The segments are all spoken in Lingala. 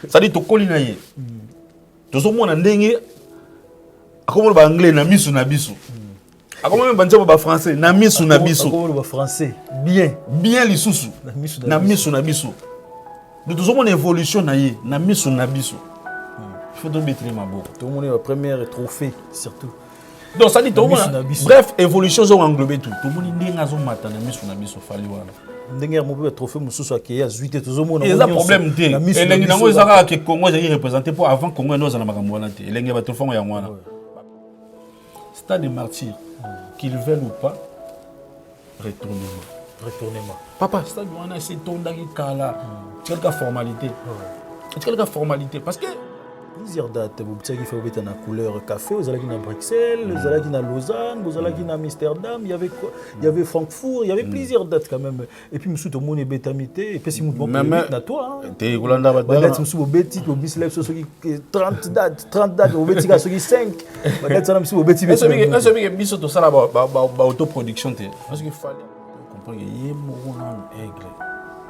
Ça dit tokoli na ye. Tozomona ndenge akomo ba anglais na misu na biso. Akomo même banza ba français na misu na biso. Akomo ba français bien lisusu na misu na biso. Nous tozomona évolution na ye na misu na biso. Il faut donc mettre ma boue. Tout le monde est le premier trophée surtout. Donc ça dit tout le monde. Bref, évolution ont englobé tout. Tout le monde ndenge azomata na misu na biso fali wana. Ndenge mo trophée mususu akeya zuite tozomona. Il y a problème té. Et lengi nango ezaka ke Congo j'ai représenté pour avant Congo nous na makambo wana té. Lengi ba trophée ya mwana. Stade des martyrs qu'ils veulent ou pas retournement. Papa, stade wana c'est tondaki kala. Quelque formalité. Quelque formalité parce que plusieurs dates, vous savez qu'il faut mettre en couleur café, vous allez à Bruxelles, vous allez à Lausanne, vous allez à Amsterdam, il y avait quoi? Il y avait Francfort, il y avait plusieurs dates quand même. Et puis monsieur tout le monde est bétamité et puis si vous à toi, t'es Golanda badate monsieur au béti au bislev sur 30 dates au béti à 5. Badate ça monsieur au béti mais c'est bien biso to ça là ba autoproduction té parce qu'il fallait comprendre que yemo na aigle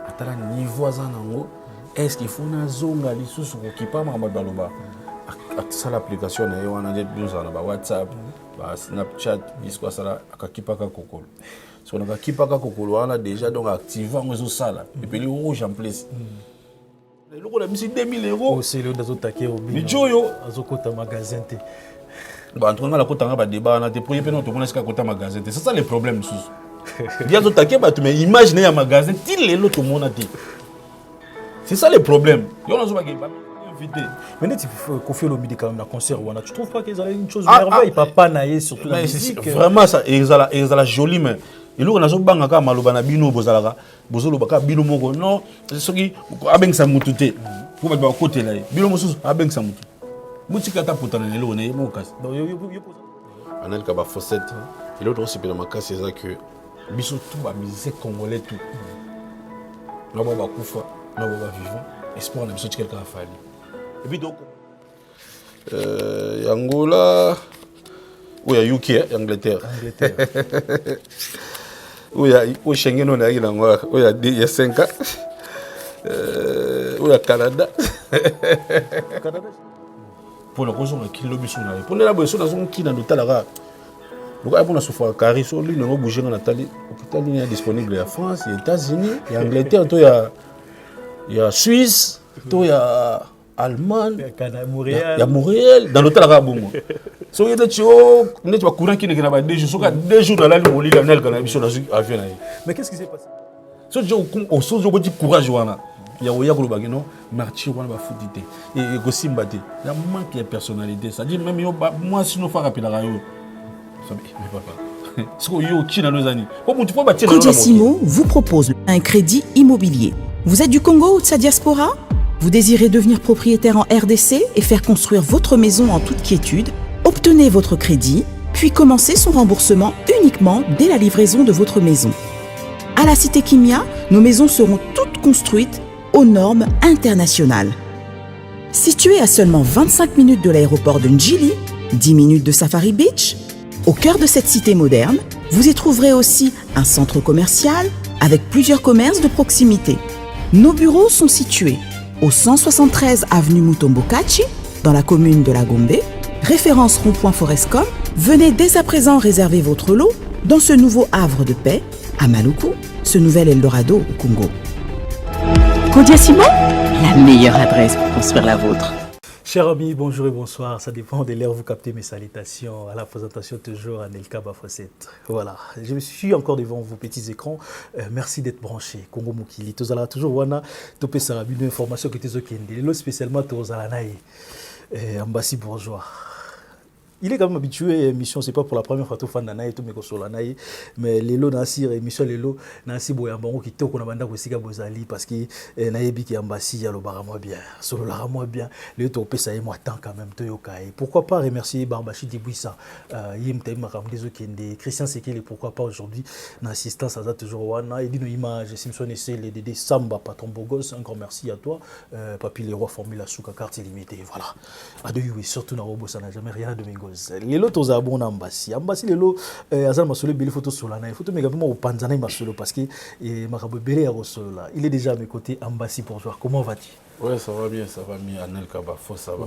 atala niveau za nango. Est-ce qu'il faut une zone à l'issue qui pas mal baloba ça l'application na yo na besoin na WhatsApp ba Snapchat disque ça là akakipaka kokolo so na akakipaka kokolo on a déjà donc activer on ça là et puis le rouge en place le logo la misi 2000 €. C'est le dazo taquer au bi joyo azokota magasin té ba entrenga la kota ba débat na te premier penon to mona ska kota magasin té c'est ça le problème sous bien zo taquer ba tu mais imaginer un magasin til le to mona té. C'est ça le problème. Mais tu confies le midi quand même dans le concert. Tu trouves pas qu'ils ont une chose merveille, papa naïe surtout la musique. Vraiment ça, ils ont la jolie mais et nous on a zo banga ka maloba na bino bozalaka bozolo baka bino moko non soki abeng sa mutute pour ba côté là bino mosusu abeng sa mutu mutika ta potana lelo ne mo kasi anel ka ba fossette et l'autre aussi pela makasi c'est que biso tout ba musique congolais tout là ba kufa là on va vivant espoir de sortir quelqu'un a fallu et puis donc Angola ou ya UK Angleterre ou ya au Schengen on a eu là ou ya 5 ans ou ya Canada pour la cause on a kilo biso na pour la boisson dans un qui dans l'hôtel donc après on a souffert carré sur lui on a bougé dans l'hôpital est disponible en France, aux États-Unis, et Angleterre, il y a Suisse, il y a Allemagne, il y a Montréal, dans l'hôtel Araboum. So il y a des gens qui ont courant qui ne pas 2 jours, 2 jours dans la ligne, il y a un avion. Mais qu'est-ce qui s'est passé? So les gens ont ce courage wana. Il y a Oya Golobagi non, martyr wana ba foutité. Et Gosimbate, il y a manque de personnalité. Ça dit même moi si nous faire rapide la radio. Ça mais papa. Kodiasimo vous propose un crédit immobilier. Vous êtes du Congo ou de sa diaspora? Vous désirez devenir propriétaire en RDC et faire construire votre maison en toute quiétude? Obtenez votre crédit, puis commencez son remboursement uniquement dès la livraison de votre maison. À la Cité Kimia, nos maisons seront toutes construites aux normes internationales. Située à seulement 25 minutes de l'aéroport de Njili, 10 minutes de Safari Beach, au cœur de cette cité moderne, vous y trouverez aussi un centre commercial avec plusieurs commerces de proximité. Nos bureaux sont situés au 173 avenue Mutombokachi, dans la commune de La Gombe, référence rond-point Forescom. Venez dès à présent réserver votre lot dans ce nouveau havre de paix à Maluku, ce nouvel Eldorado au Congo. Kodiasimo, la meilleure adresse pour construire la vôtre. Chers amis, bonjour et bonsoir. Ça dépend de l'heure où vous captez mes salutations. À la présentation, toujours Anelka Bafosset. Voilà, je suis encore devant vos petits écrans. Merci d'être branchés. Congo Mukili. Tous allez toujours wana topé sarabi une information que tu as kendi. Lelo spécialement tous allez naï. Ambassi bourgeois. Il est quand même habitué à l'émission, c'est pas pour la première fois que tu fais nanaï tout mais que sur la naï, mais lelo nasi émission lelo nasi boyambango qui te qu'on a banda aussi bozali parce que naïbi qui ambassi ya lo baramo bien, solo la ramo bien, le to pesa moi tant quand même to yokai. Pourquoi pas remercier Barbachi Dibouissa, yim taïma ramdezo kende, Christian Sekele pourquoi pas aujourd'hui dans assistance à ça toujours wana et dit nos images Simpson et les Dédé Samba patron Bogos, un grand merci à toi, Papi les rois formule la souka carte illimitée, voilà. Adoyou et surtout na robo ça n'a jamais rien de mingo. chose. Les lots aux abons Ambassi. Ambassi, les lots, Azal Masolo, Bélé Photo Solana. Il faut tout mégalement au Panzana Masolo parce que Marabou Bélé là. Il est déjà à mes côtés, Ambassi pour jouer. Comment vas-tu? Ouais, ça va bien. Anel Kabafo, ça va.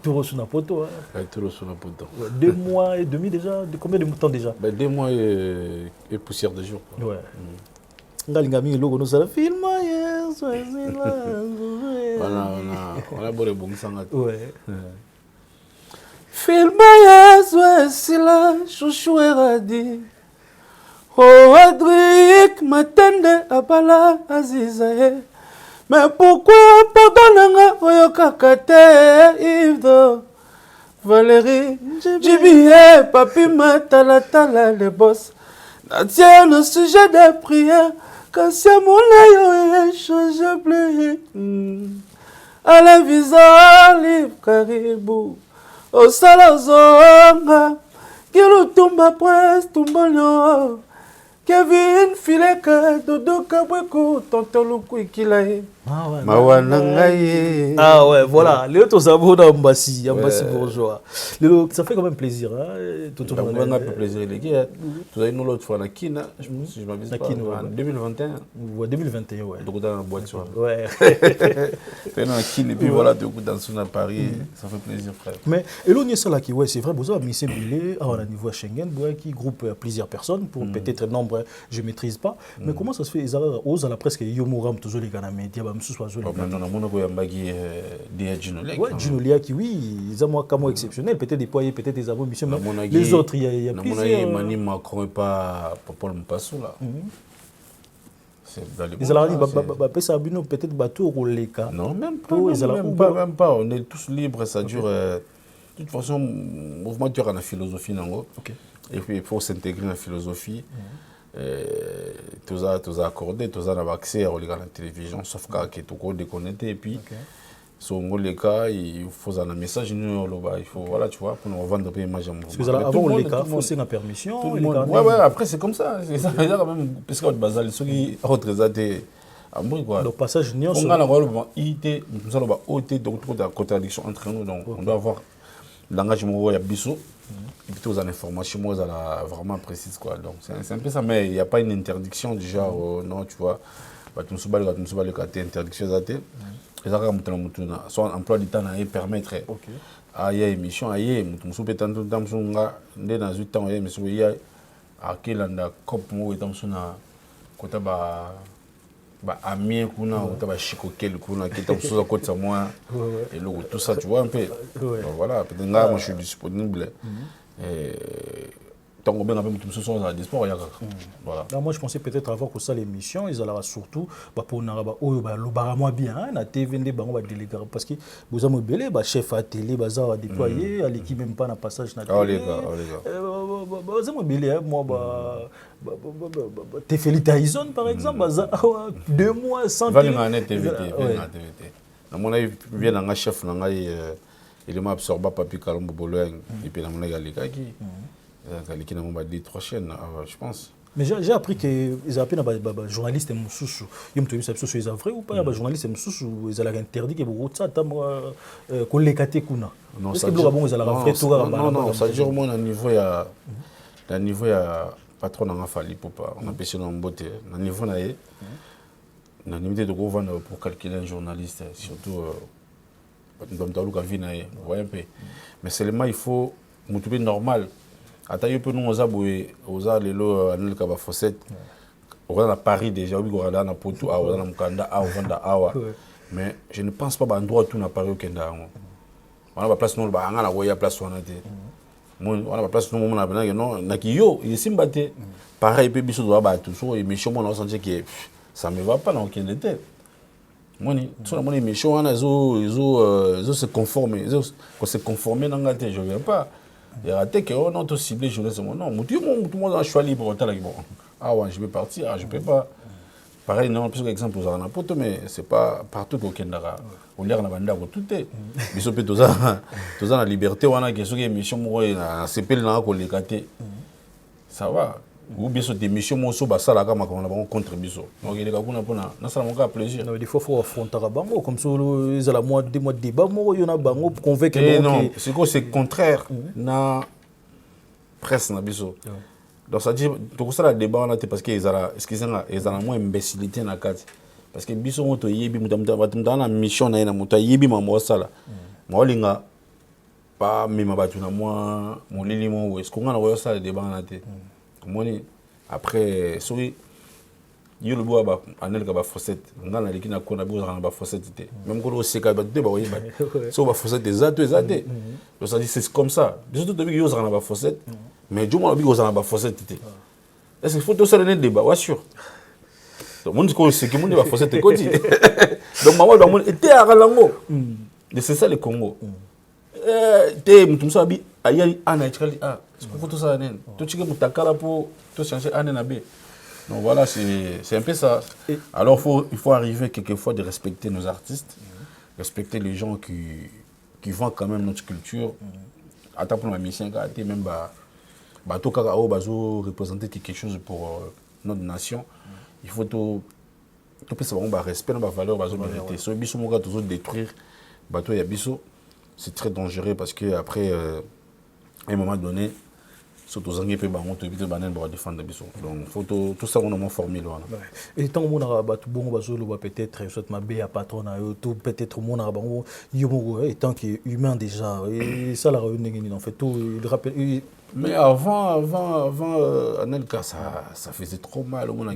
Tout reçu na poto. Tout reçu na poto. 2 mois et demi déjà. Combien de temps déjà? 2 mois et poussière de jour. Ouais. Ngalingami logo nous a film on a beau les bons sangs. Ouais. Film sila chouchou eradi. Oh Adric matende abala azizae. Mais pourquoi pardonnanga oyokakate Yves Valérie Jibie papi matala le boss. Tiens le sujet de prière. Quand c'est mon aïe, je change plus. À la visa, livre caribou. Au salazonga, qui le tombe après, tombe l'eau. Kevin Fileka, Dodo Kabweko, Tonton Lukou Kilae. Ah ouais, voilà. Les autres abos d'Ambassi, Ambassi bourgeois. Ça fait quand même plaisir. Tout le monde a un peu plaisir. Tout à l'autre fois, la Kina, je m'avise pas, en 2021. Ouais, 2021, ouais. Donc dans la boîte, tu vois. Ouais. Dans la Kina, et puis voilà, dans son à Paris, ça fait plaisir, frère. Mais, et l'on est ça là, ouais, c'est vrai, vous avez mis ces billets à un niveau Schengen, qui groupe plusieurs personnes, pour peut-être un nombre, je ne maîtrise pas. Mais comment ça se fait? Ils ont presque Yomuram, toujours les gars, mais maintenant, on a des Ginolia. Oui, Ginolia qui, oui, ils ont un cas exceptionnel, peut-être déployé, peut-être des avons mission, mais les autres, il y a plusieurs. Mani Macron et pas Paul Mpassou là. Ils ont peut-être bateau ou les cas. Non, même pas. On est tous libres, ça dure. De toute façon, le mouvement dure en philosophie. Et puis il faut s'intégrer dans la philosophie. Tout ça accordé, tout ça a accès à la télévision, sauf que tout le monde est connecté. Et puis, sur les cas, il faut un message, il faut, voilà, tu vois, pour nous vendre des images. Parce que avant les cas, il faut aussi une permission. Ouais, après c'est comme ça. C'est ça, quand même, parce que bazar, ceux qui représentent. Donc, passage néant. On a la IT, nous allons avoir OT, donc il y a contradiction entre nous. Donc, on doit avoir l'engagement, il y a Bissot. Et puis, aux informations, moi, vraiment précise, quoi. Donc, c'est un peu ça, mais il n'y a pas une interdiction, déjà, non, tu vois. Tu me le interdiction, et ça, soit emploi du temps, permettre à y émission, à y émission, tu me dans le temps, il y a quel cop, moi, côté ami kuna utaba chiko quel kuna qui est sur côté ça moi et tout ça tu vois un peu voilà peut-être là moi je suis disponible tant qu'on bien avec tout ce sont à disport voilà. Moi je pensais peut-être avoir que ça l'émission ils allaient surtout pour naraba oh le baramo bien na TV ndé bango ba délégué parce que vous avez belé chef à télé bazar déployer à l'équipe même pas na passage na télé vous avez belé moi Tefeli Tyson par exemple 2 mois sans télé na mon avis vient un chef na il m'a absorbé papi Kalombo Bologne et puis na mon avis qui n'a pas dit 3 chaînes, je pense. Mais j'ai appris qu'ils ont appris les journalistes et Moussoussou. Ils ont dit c'est vrai ou pas? Les journalistes et Moussoussou, ils ont interdit que vous ça qu'on les catécuna. Non, ça dure moins à niveau il y a patron n'a fallu pour pas. On a pêché dans beauté. À niveau là, on a limité de gros vendre pour calculer un journaliste, surtout dans le vie là, vous voyez un peu. Mais seulement il faut motiver normal. Attends, il peut nous aux allélo Anel Kabafosset. On est à Paris déjà, on est à Poto, on est à Mukanda, on est à Awa. Mais je ne pense pas qu'endroit tout n'a pas eu Kenda. On a la place nous, on a la place où on a été. On a la place nous, on a bien non, nakiyo, il s'est battu. Pareil, puis biso doit battre tout ça. Et mais on a senti que ça me va pas dans aucun détail. Moi, tout le monde est méchant, on a se conformer, se conformer dans la tête, je ne viens pas. Il y a raté que on a ciblé jeunesse non tout le monde a choisi pour bon ah ouais je vais partir je peux pas pareil non plus exemple aux arnaques mais c'est pas partout au Kenya on lire la bande à tout est mais ça peut tout ça la liberté on a que ce qui émission moi na CPL na ko les caté ça va ou bien sur des missions moi so basala ka makona bango contre biso donc il est kuna pona na sala mon plaisir non des fois faut affronter bango comme ça ils la mois de débat mo yona bango pour convaincre non c'est contraire na presse na biso donc ça dit tout ça la débat là parce que ils ont moins imbécilité na kati parce que biso moto yebi mutamda na mission na muta yebi mamo sala molinga pas mema batu na moi mon lili mo est-ce qu'on a na ça le débat na te moni après souri yo le bois ba anel ka ba fossette ngana leki na kona bo na ba fossette te même ko seka ba te ba oui ba so ba fossette ezate donc ça dit c'est comme ça biso tout depuis yo na ba fossette mais du moins bi ko na ba fossette te est-ce qu'il faut tout ça le débat ouais sûr donc mon ko c'est que mon ba fossette ko dit donc maman donc mon était à Rango c'est ça le Congo te mutum so abi ayali ana chikali c'est pour tout ça nen to chike mutakala pour to changer ana na be donc voilà c'est un peu ça alors il faut arriver quelquefois de respecter nos artistes respecter les gens qui vendent quand même notre culture attends pour ma mission quand même bah to kaka o bazo représenter quelque chose pour notre nation il faut tout peut savoir on respect nos valeurs bazo mériter so biso moka toujours détruire bato ya biso c'est très dangereux parce que après à un moment donné surtout zangi pe bango to éviter banen pour défendre biso donc faut tout ça on a formé là et tant mon arabe tout bon bazolo va peut-être soit ma bé à patron tout peut-être mon arabe yo étant que humain déjà et ça la réunion en fait tout il rappelle mais avant Anelka ça faisait trop mal au monde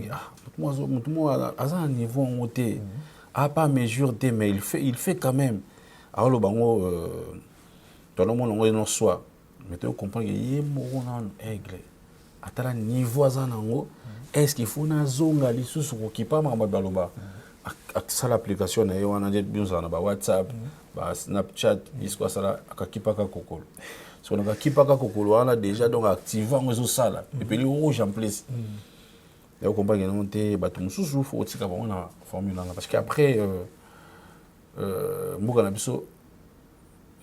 moi à un niveau monté à pas mesure mais il fait quand même alors le bango tout le monde on soit mais tu comprends que y a aigle à niveau azanango est-ce qu'il faut na zonga lisusu qui pas ma baloba ça l'application na yo na bien ça na WhatsApp ba Snapchat isko ça akakipaka kokolo so na akakipaka kokolo on a déjà donc activant réseau ça là et puis le rouge en place et on comprend que non te bato mususu faut tika ba on a formule là parce que après mboka na biso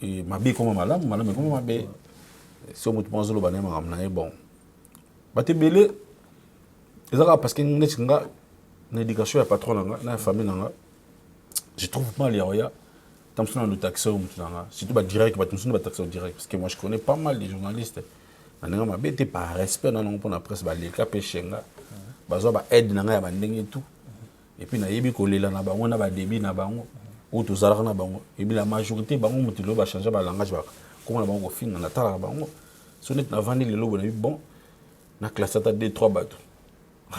et mabe comme malamu comme mabe si on pense le bané maramna bon baté belé ezaka parce que nga na éducation ya patron nga na famille nga je trouve mal ya tamsona le taxeur mutanga surtout ba direct ba tamsona ba taxeur direct parce que moi je connais pas mal de journalistes nga mabe te par respect na non pour la presse ba le ka peshenga bazo ba aide na nga ya bandenge tout et puis na yebi ko lela na bango na ba débit na bango ou to zalaka na bango et puis la majorité bango mutilo ba changer ba langage ba comment na bango fin na tala bango sonet na vandi le lobo na bon na classe ta 2-3 bateaux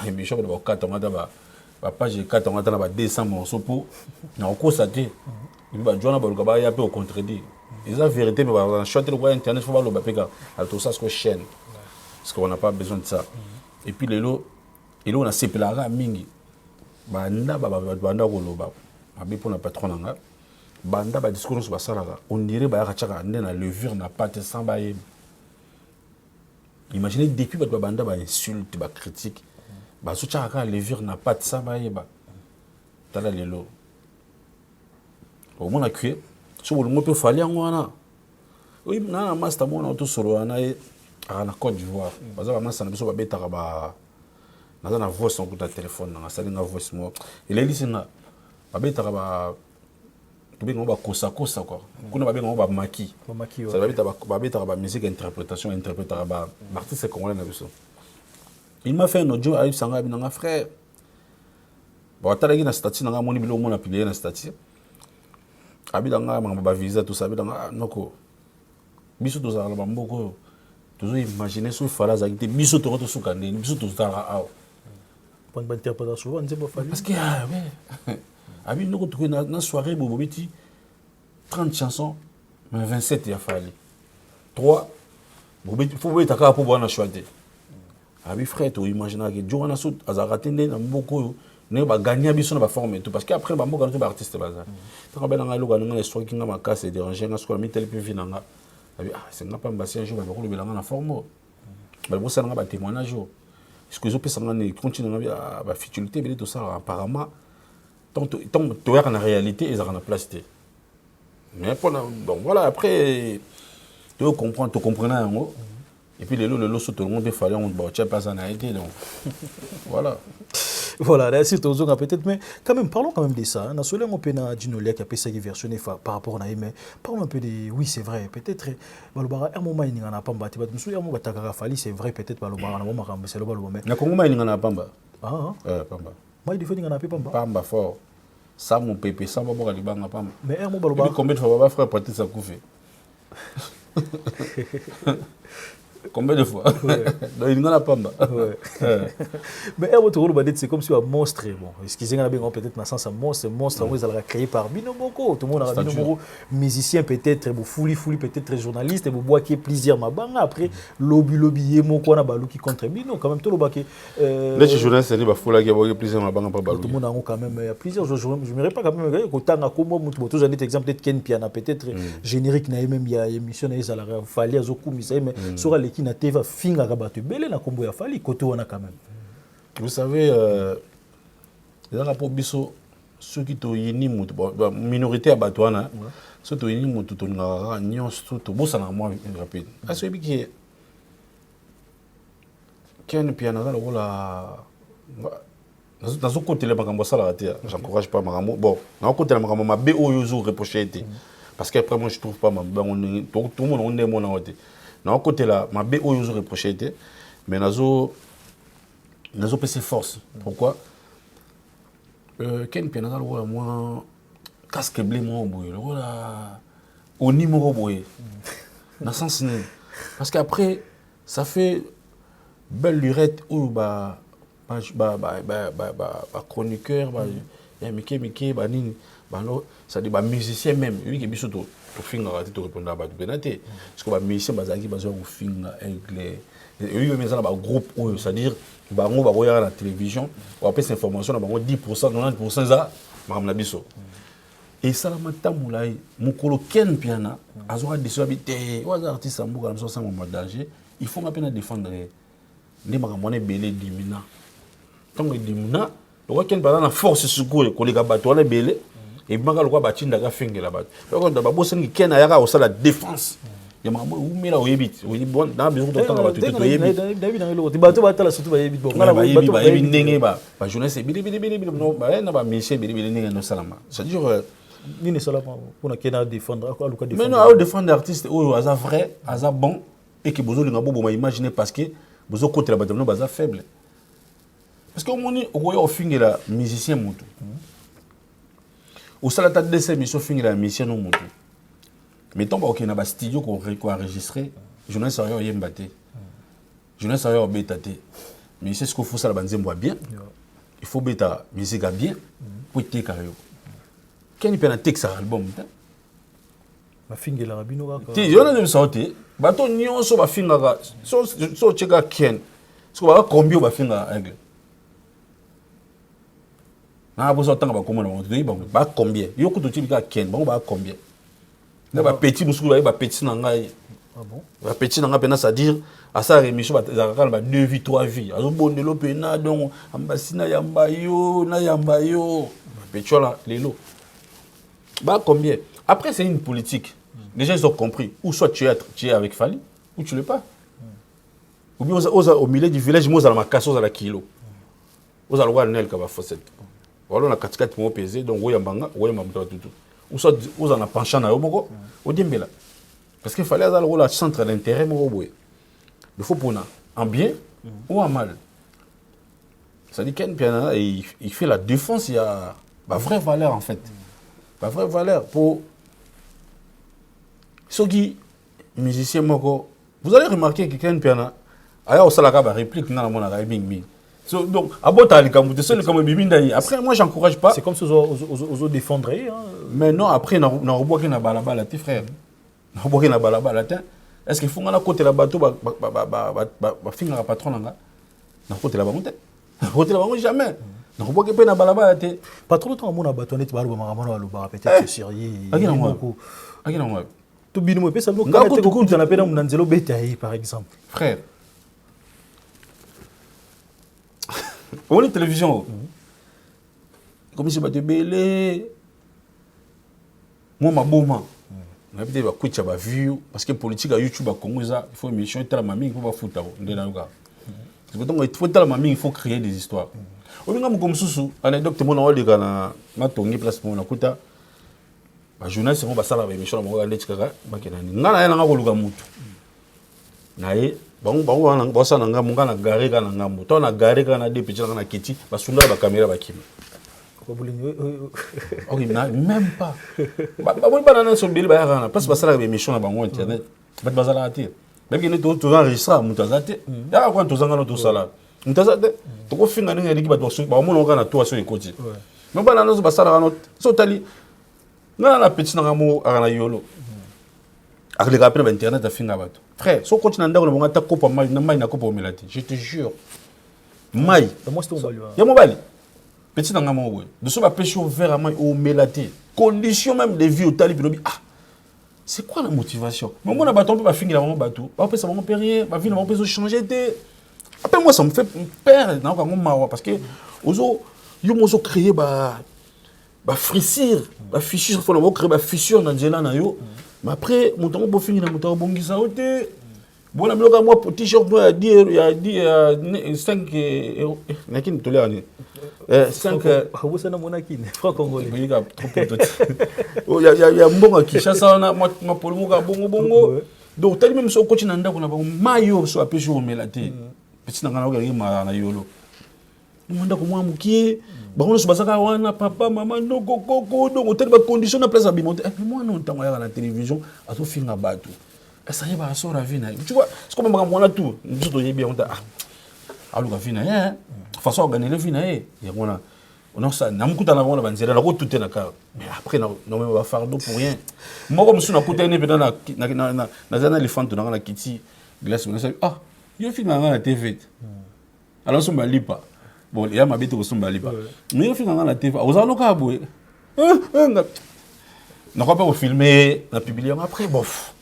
et puis je vais ba 4 ngata ba page 4 ngata na ba 200 morceaux pour na ko saté et puis ba jona ba ba ya pe au contredire ils ont vérité mais ba chanter le internet faut ba lo ba peka al tout ça ce que chaîne parce qu'on n'a pas besoin de ça et puis les lots on a séparé mingi banda banda ko loba abi pour na patron nga banda ba discours sur basala on dirait ba yakachaka ndena levure na pâte sans ba imaginez depuis ba banda ba insulte ba critique ba sochaka levure na pâte sans ba yeba tala lelo au moins cuire sur le mot peut fallait ngwana oui na master mona to solo na na Côte d'Ivoire baza master na biso ba betaka ba na voix son coup de téléphone na sali na voix mo il est lycée na ba betaka ba to be ngaba kosa quoi kuna ba benga ba maki ça ba betaka ba musique interprétation interprétera ba artiste congolais na biso il m'a fait un audio à Sanga binanga frère bon atalaki na statut na moni bilo mona publier na statut abidanga ba visa tout ça abidanga noko biso to za la mboko toujours imaginer sur fala za kité biso to to suka ndeni biso to za aw pour une interprétation on dit pas fallu parce que ouais abi noko to na soirée bobo biti 30 chansons mais 27 ya fali 3 bobo faut bobo taka pour bona choisir abi frère to imaginer que Joana Sout azaraté na mboko ne ba gagner biso na ba former tout parce que après ba mboka to ba artiste baza tant ba na loka na histoire kinga makase déranger na sikola mi tel puis vinanga abi c'est nga pas mbasi un jour ba ko le belanga na forme ba bo sana ba témoignage ce que je peux savoir ne continue na ba futilité mais tout ça apparemment tant to ya na réalité ils ont na place mais pour donc voilà après tu comprends en gros Et puis les lots, tout le monde fallait on pas en Haïti donc voilà. Voilà, là c'est aux peut-être, mais quand même parlons quand même de ça. On a seulement un peu na Dinolia qui a fait ça qui versionné par rapport à mais parlons un peu de oui c'est vrai peut-être balobara un moment il n'y en a pas battu mais nous avons battu Fali c'est vrai peut-être balobara na moment quand c'est le balobara mais na Congo il n'y en a pas bas. Ah pamba. Moi il faut il n'y en a pas bas. Pamba fort. Ça mon pépé ça va boire les banga pamba. Mais un moment balobara combien de fois va frère prêter ça couffe. Combien de fois? Donc, il n'y en a pas. Mais c'est comme si un monstre. Bon, excusez-moi, peut-être, ma sens, un monstre, ils allaient créé par Binomoko. Tout le monde a Binomoko, musicien peut-être, fouli, peut-être traité bois qui est plaisir, ma banga. Après, lobby, moko, on a balou qui contre Bino, quand même, tout le baquet. Les journalistes, c'est foula qui a plaisir, ma banga, pas balou. Tout le monde a quand même plaisir. Je ne me pas quand même, autant à Kombo, tout j'en ai exemple, peut-être Ken Piana, peut-être générique, même, il y a émission, il y a fallu à Zoku, mais sur les qui n'a pas finga rabatu belé na kombo ya Fali côté on a quand même. Vous savez dans la probiso ceux qui to yini mutu minorité à Batouana ceux to yini mutu to ngara nyons tout bossa na moi rapide parce que qui ken piano dans le la dans ce côté le makambo ça la raté j'encourage pas makambo bon dans côté le makambo ma bo yozo reproché été parce que après moi je trouve pas tout le monde on est mon côté. Dans côté là, ma B oyo reproché été, mais nazo PC force. Pourquoi? Ken pianaka le moi casque blé moi boy, le voilà au numéro boy. Dans sens né. Parce qu'après ça fait belle lurette ou chroniqueur ya Mickey nini ça dit musicien même lui qui biso to finga raté to répondre à ba benate parce que ba musicien bazaki bazo ko finga anglais lui même ça ba groupe c'est-à-dire ba ngo ba regarder la télévision ou après cette information na ba 10% 90% ça makam na biso et ça la matamulai mukolo ken piana azoka décider habiter ou artiste ambuka na so sans moment danger il faut m'appeler défendre les makamone belé dimina tant que dimina le ken par la force secours ko les bateau les belé et manga lokwa batinda ka fengela bato donc da babosengi ken ayaka au la défense ya mambo umela oyebit bon na besoin de temps bato to yebit David na lo bato batala surtout ba yebit bon bato yebit ndenge ba jeunesse bili no ba na ba mission bili ndenge no salama c'est-à-dire ni ne salama pour na kena défendre quoi luka défendre mais non défendre artiste o aza vrai aza bon et que bozo linga bobo ma imaginer parce que bozo côté la bato no baza faible parce que au moni o fingela musicien mutu au salata de ces missions finir la mission non mutu mettons ba okena ba studio ko enregistrer journaliste ayo yembate journaliste ayo betaté mais c'est ce qu'il faut ça la banzembo bien il faut beta musique bien pour te carré ken pena texte album ba fingela rabino ka ti yona de sorti bato nyonso ba finga so cheka ken so ba combien ba finga anglais na bozo tanga ba komona ba combien yo ko to tibika ken ba combien na ba petit musulu ba petit na ngai ah bon ba petit na ngai pena ça dire à ça remission ba zakala ba 2 vies 3 vies azo bondelo pena donc ambasina yamba yo petit là lelo ba combien après c'est une politique les gens ils ont compris ou soit tu es avec Fali ou tu l'es pas ou bien au milieu du village moi za la makaso za la kilo aux alwa nel ka ba fossette voilà na katikati mo pesé donc oyambanga oyamba tutu ou soit aux en penchant na yo moko odiembela parce qu'il fallait avoir le centre d'intérêt moko boye il faut pour en bien ou en mal ça dit ken piana il fait la défense il y a la vraie valeur en fait la vraie valeur pour ceux qui musiciens moko vous allez remarquer que ken piana aya osalaka ba réplique na mona ga bing so, donc, après, moi, j'encourage pas. C'est comme si aux défendre. Mais non, après, on a reboqué na balabala, tes frères. On a reboqué na balabala, est-ce qu'il faut qu'on a côté la bateau, finir la patronne, on a côté la bateau, on a côté la bateau, jamais. On a reboqué na balabala, pas trop de temps, on a bâtonné, tu vas le peut-être sérieux. Tu bin moi, ça nous quand tu comptes, on a peine un nanzelo bétail, par exemple. Frère. On est télévision. Comme si je belé. Moi, ma bouma. On a peut-être va coucher ba vue parce que politique à YouTube à Congo ça, il faut émission et la mamie, il faut pas foutre ndena. C'est pourtant il faut la mamie, il faut créer des histoires. Olinga mo comme susu, anecdote mo na wali kana matongi place mo na kuta. Ba journaliste mo ba sala ba émission mo ga ndetska ba kenani. Ngana yana ngakoluka mutu. Naye bango wana bosa na ngamu ngana gare kana ngamu. To na gare kana de petit na kiti, ba sunda ba caméra ba kimi. Ok, même pas. Bah, banana sur Billy Bayana, parce que ça la émission à bango internet. Bah, bazala atir. Même que nous tous enregistrés, mutazate. Ya quoi tous engano tout ça là. Mutazate. To ko finga ninga liki ba to ba mo ngana to aso ekoti. Mais banana so basala ngano so tali. Ngana na petit na ngamo agana yolo. Avec les rappels d'internet à finga bato. Frère, so continue ndako na ta kopa mai na kopa omelati. Je te jure. Mai. Moi c'est ton bali. Ya mo bali. Petit dans gamin ouais. De ce pêche au verre à main au mélaté. Condition même de vie au talib lobi. Ah. C'est quoi la motivation? Mais moi na bateau on peut pas finir la bateau. Ba peut ça va rien, ba vie na peut changer de. Après moi ça me fait peur dans comme mawa parce que ozo yo mozo créer ba frissure, ba fissure faut na créer ba fissure dans nzela na yo. Mais après mon temps pour finir na moto bongisa ote. Bon na bloka moi t-shirt il y a dit 5 euros. Nakini tolea ni. 5 vous ça na monaki franc congolais. Il y a trop peut-être. Il y a mbonga Kinshasa na ma polimoka bongo. Donc tali même so coach na ndako na ba mayo so apesho omelate. Petit na ngana ogali ma na yolo. Mwanda ko mwa mukie. Ba ono so basaka wana papa maman no koko donc tali ba condition na place abimonte. Et puis moi non tango ya na télévision ato finga batu. Ça y est ba so la vie na. Tu vois, c'est comme on tout. Nous to yebi on ta. Alors la vie na hein. Façon organiser vie na et on a ça na mukuta na bona banzela na ko tout na ka. Mais après na même va fardeau pour rien. Moi comme si na kuta ne pena na zana éléphant na kiti glace on ah yo finga na TV. Alors son balipa. Bon, il y a ma bête au son balipa. Mais yo finga na TV. Aux aloka boy. Na quoi pas filmer, na publier après bof.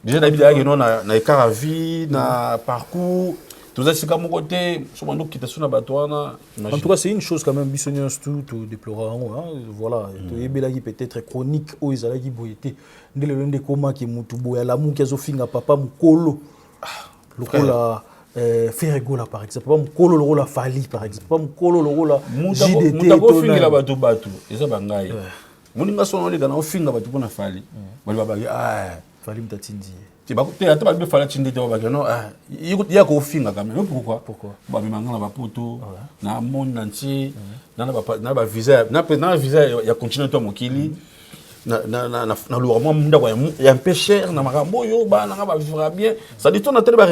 Déjà d'habitude on a écart à vie, na parcours. Tout ça c'est comme côté, sur mon qui sur la batoana. En tout cas, c'est une chose quand même bisognos tout déplorant voilà, to yebela qui peut-être chronique o izala qui boyete. Ndele lende koma ki mutu boya la mu kezo finga papa mukolo. Lokola Ferregola par exemple, papa mukolo lokola Fali par exemple, papa mukolo lokola JDT. Mutako finga la bato eza bangai. Muninga sono le gana finga bato pona Fali. Bali baba Fali mtatindi. Tu vas te attendre de faire la tinde de baga non il y a qu'au finga quand même pourquoi ba mangana ba poto na monde entier na ba visa na visa ya continuer to mokili na lourement munda kwa ya un peu cher na makambo yo ba na ba vivre bien ça dit on a tellement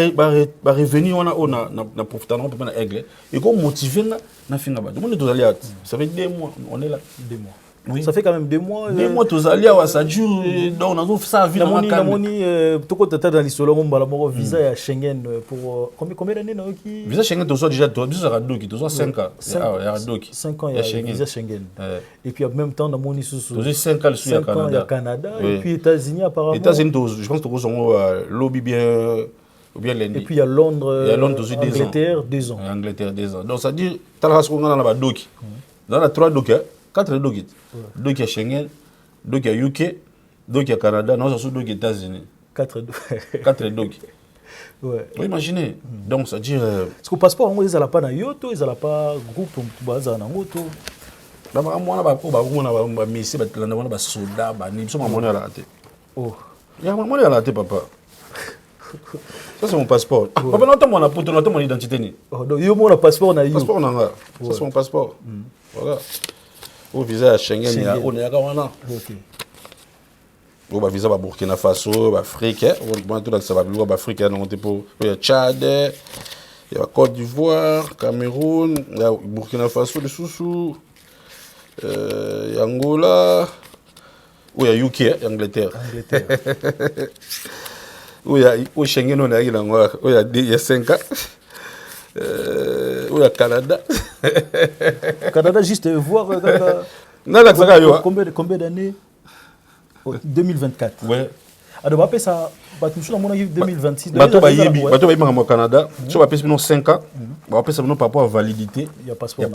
ba revenir on a na profiter on peut na aigle et comme motiver na finga ba tout le monde doit aller ça fait 2 mois on est là 2 mois. Oui. Ça fait quand même 2 mois. 2 mois tous alliés ça dure donc on a ça vie dans la moni toko tata dans l'isolo mon bala mo visa ya Schengen pour combien d'années na qui visa Schengen tous déjà tous à doki tous 5 ans ya doki 5 ans ya visa Schengen et puis en même temps na moni sous tous 5 ans sur le Canada et puis États-Unis apparemment États-Unis je pense que sont lobby bien ou bien lundi et puis il y a Londres Angleterre 2 ans Angleterre 2 ans donc ça dit tala ko ngana ba doki dans la 3 doki 4 doki. Donc il y a Schengen, donc il y a UK, donc il y a Canada, non, surtout donc il y a États-Unis. 4 donc. Ouais. Vous imaginez. Donc ça dit. Parce que le passeport, ils n'ont pas yoto, ils n'ont pas groupe, ils n'ont pas moto. Là, moi, on a mis ici, on a soldats, on a monnaie à la tête. Oh. Il y a monnaie à la tête, papa. Ça c'est mon passeport. Papa, non, on a pour ton identité. Oh, donc il y a mon passeport, on a eu. Passeport, on a. Ça c'est mon passeport. Voilà. Au visa à Schengen, on est à Gawana. Ok. Au visa à Burkina Faso, Afrique, on tout ça va plus Afrique, on est pour Tchad, il y a Côte d'Ivoire, Cameroun, il y a Burkina Faso, le Soussou, il y a Angola, où il y a UK, Angleterre. Où il y a au Schengen, on a il y a 5 ans. Où il y a Canada. Canada, juste voir. Combien d'années 2024. Ouais. Alors, après ça, nous sommes en 2026. Bateau au Canada, si on va payer 5 ans, on va payer par rapport à validité. Il y a passeport.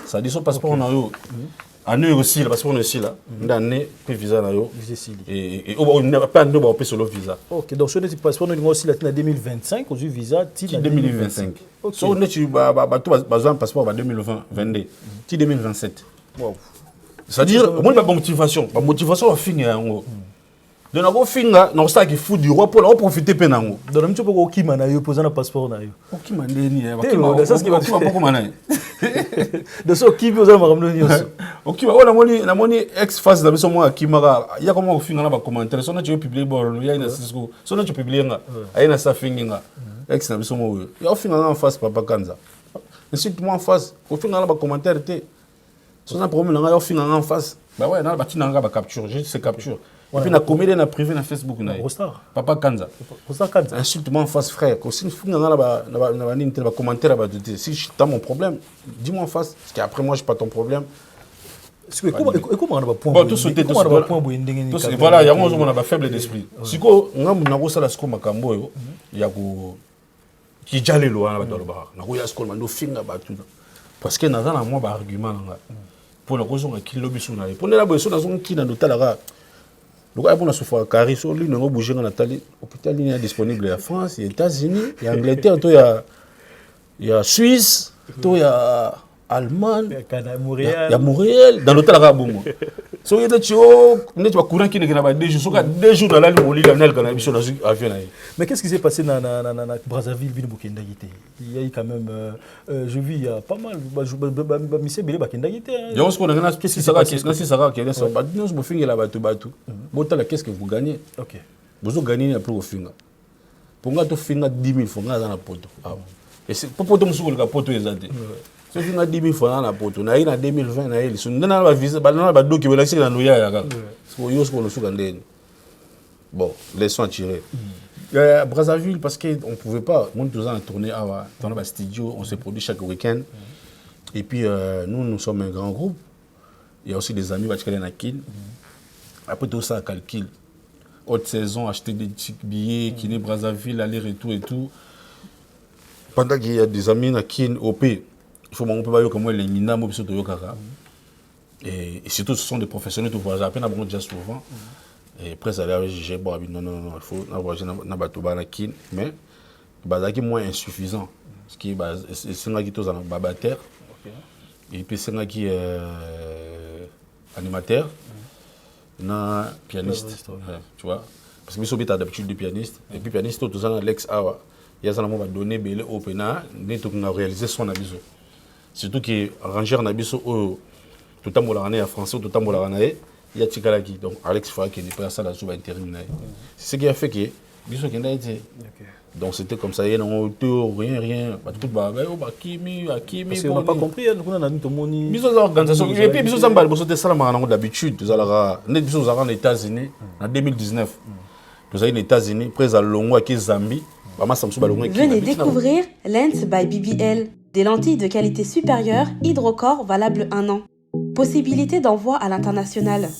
Ça dit son passeport en haut. année aussi là parce qu'on est aussi là d'année puis visa na yo Visa et on n'a pas de on peut solo visa. OK, donc sur le passeport nous aussi là en 2025 aux visa ti 2025. So on est tu ba tout besoin passeport ba 2020 22 ti 2027. Wow. C'est-à-dire moi pas motivation va finir en de na ko finga na ça qui fout du roi pour profiter pe nango. Donc même tu peux ko kima na yo poser na passeport na yo. OK mandeni ça ce qui va pas comment na. De ce qui vous a ramené nyonso. OK na moni ex face da biso moi kimara ya comment au finga na ba commentaire so na tu publier bon ya na Cisco so na tu publier nga ay na sa finga ex na biso moi ya au finga en face papa Kanza. Ensuite moi en face au finga na ba commentaire te so na problème nga au finga en face bah ouais na ba tinanga ba capture juste c'est capture. Et puis, na comédie na privé na Facebook na. Papa Kanza. Insulte-moi en face frère. Si tu na commentaire si tu as mon problème, dis-moi en face parce qu'après moi je pas ton problème. Comment on a pas point. Bon tout sauter tout voilà, il y a on a faible d'esprit. Siko ngam na ko sala siko makambo yo ya ko ki jale lo na ba do ba. Na ko ya siko mando finga ba tout. Parce que na za na moi ba argument nga. Pour la raison qui lobby sur na. Pour la raison na zone qui na notala. Donc, on a souffert car ils sont lui, nous avons bougé dans l'hôpital est disponible en France, aux États-Unis, il y a Angleterre, il y a Suisse, il y a Allemagne, il y a Montréal, dans l'hôtel Rabongo. So il y a des choses, on est pas courant qui n'est pas des jours, des jours dans la ligne, on lit la quand on a avion. Mais qu'est-ce qui s'est passé dans Brazzaville, ville Bukenda Gité? Il y a eu quand même, je vis il y a pas mal, monsieur Bélé Bakenda Gité. Il y a aussi qu'on a qu'est-ce qui sera qui est ça, bah nous on finit là bateau. Bon qu'est-ce que vous gagnez? OK. Vous gagnez un peu au finga. Pour nga to finga 10 000 francs dans la poto. Et c'est pour poto musuko le poto ezate. So finga 10 000 francs dans la poto. Na ina 2020 na ile. So ndana ba visa ba na ba doki ba lakisi na noya ya kaka. So yo sko no suka ndeni. Bon, leçon à tirer. Brazzaville parce que on pouvait pas monter tous en tournée dans le studio, on se produit chaque week-end. Et puis nous sommes un grand groupe. Il y a aussi des amis qui sont à Kin. Après tout ça, calcul. Haute saison, acheter des petits billets, qui est Brazzaville, aller-retour et tout. Pendant qu'il y a des amis à Kin, OP, il faut qu'on peut voir comment les Nina, et surtout, ce sont des professionnels, tout voisin. Après, on a déjà souvent. Et après, ça a l'air, bon, non, il faut avoir un Kin, mais c'est moins insuffisant. Ce qui est, c'est un qui est en babatère. Et puis, c'est un qui est animateur. Na pianiste, tu vois, parce que nous sommes d'habitude de pianiste et puis pianiste tout ça Alex Awa il y a ça va donner belé opena net tout a réalisé son abiso surtout qui arrangeur na biso tout temps la année en français tout temps la année il y a Tikalaki donc Alex Fa qui n'est pas ça la sous intérim c'est ce qui a fait que biso qui n'a été donc c'était comme ça il y a rien tout kimi parce qu'on n'a pas compris on a tout le monde biso organisation et puis biso samba biso de ça d'habitude tout ça là net biso aux États-Unis en 2019 nous allons aux États-Unis près à Longo à Zambie venez découvrir Lens by BBL, des lentilles de qualité supérieure hydrocor valables 1 an. Possibilité d'envoi à l'international.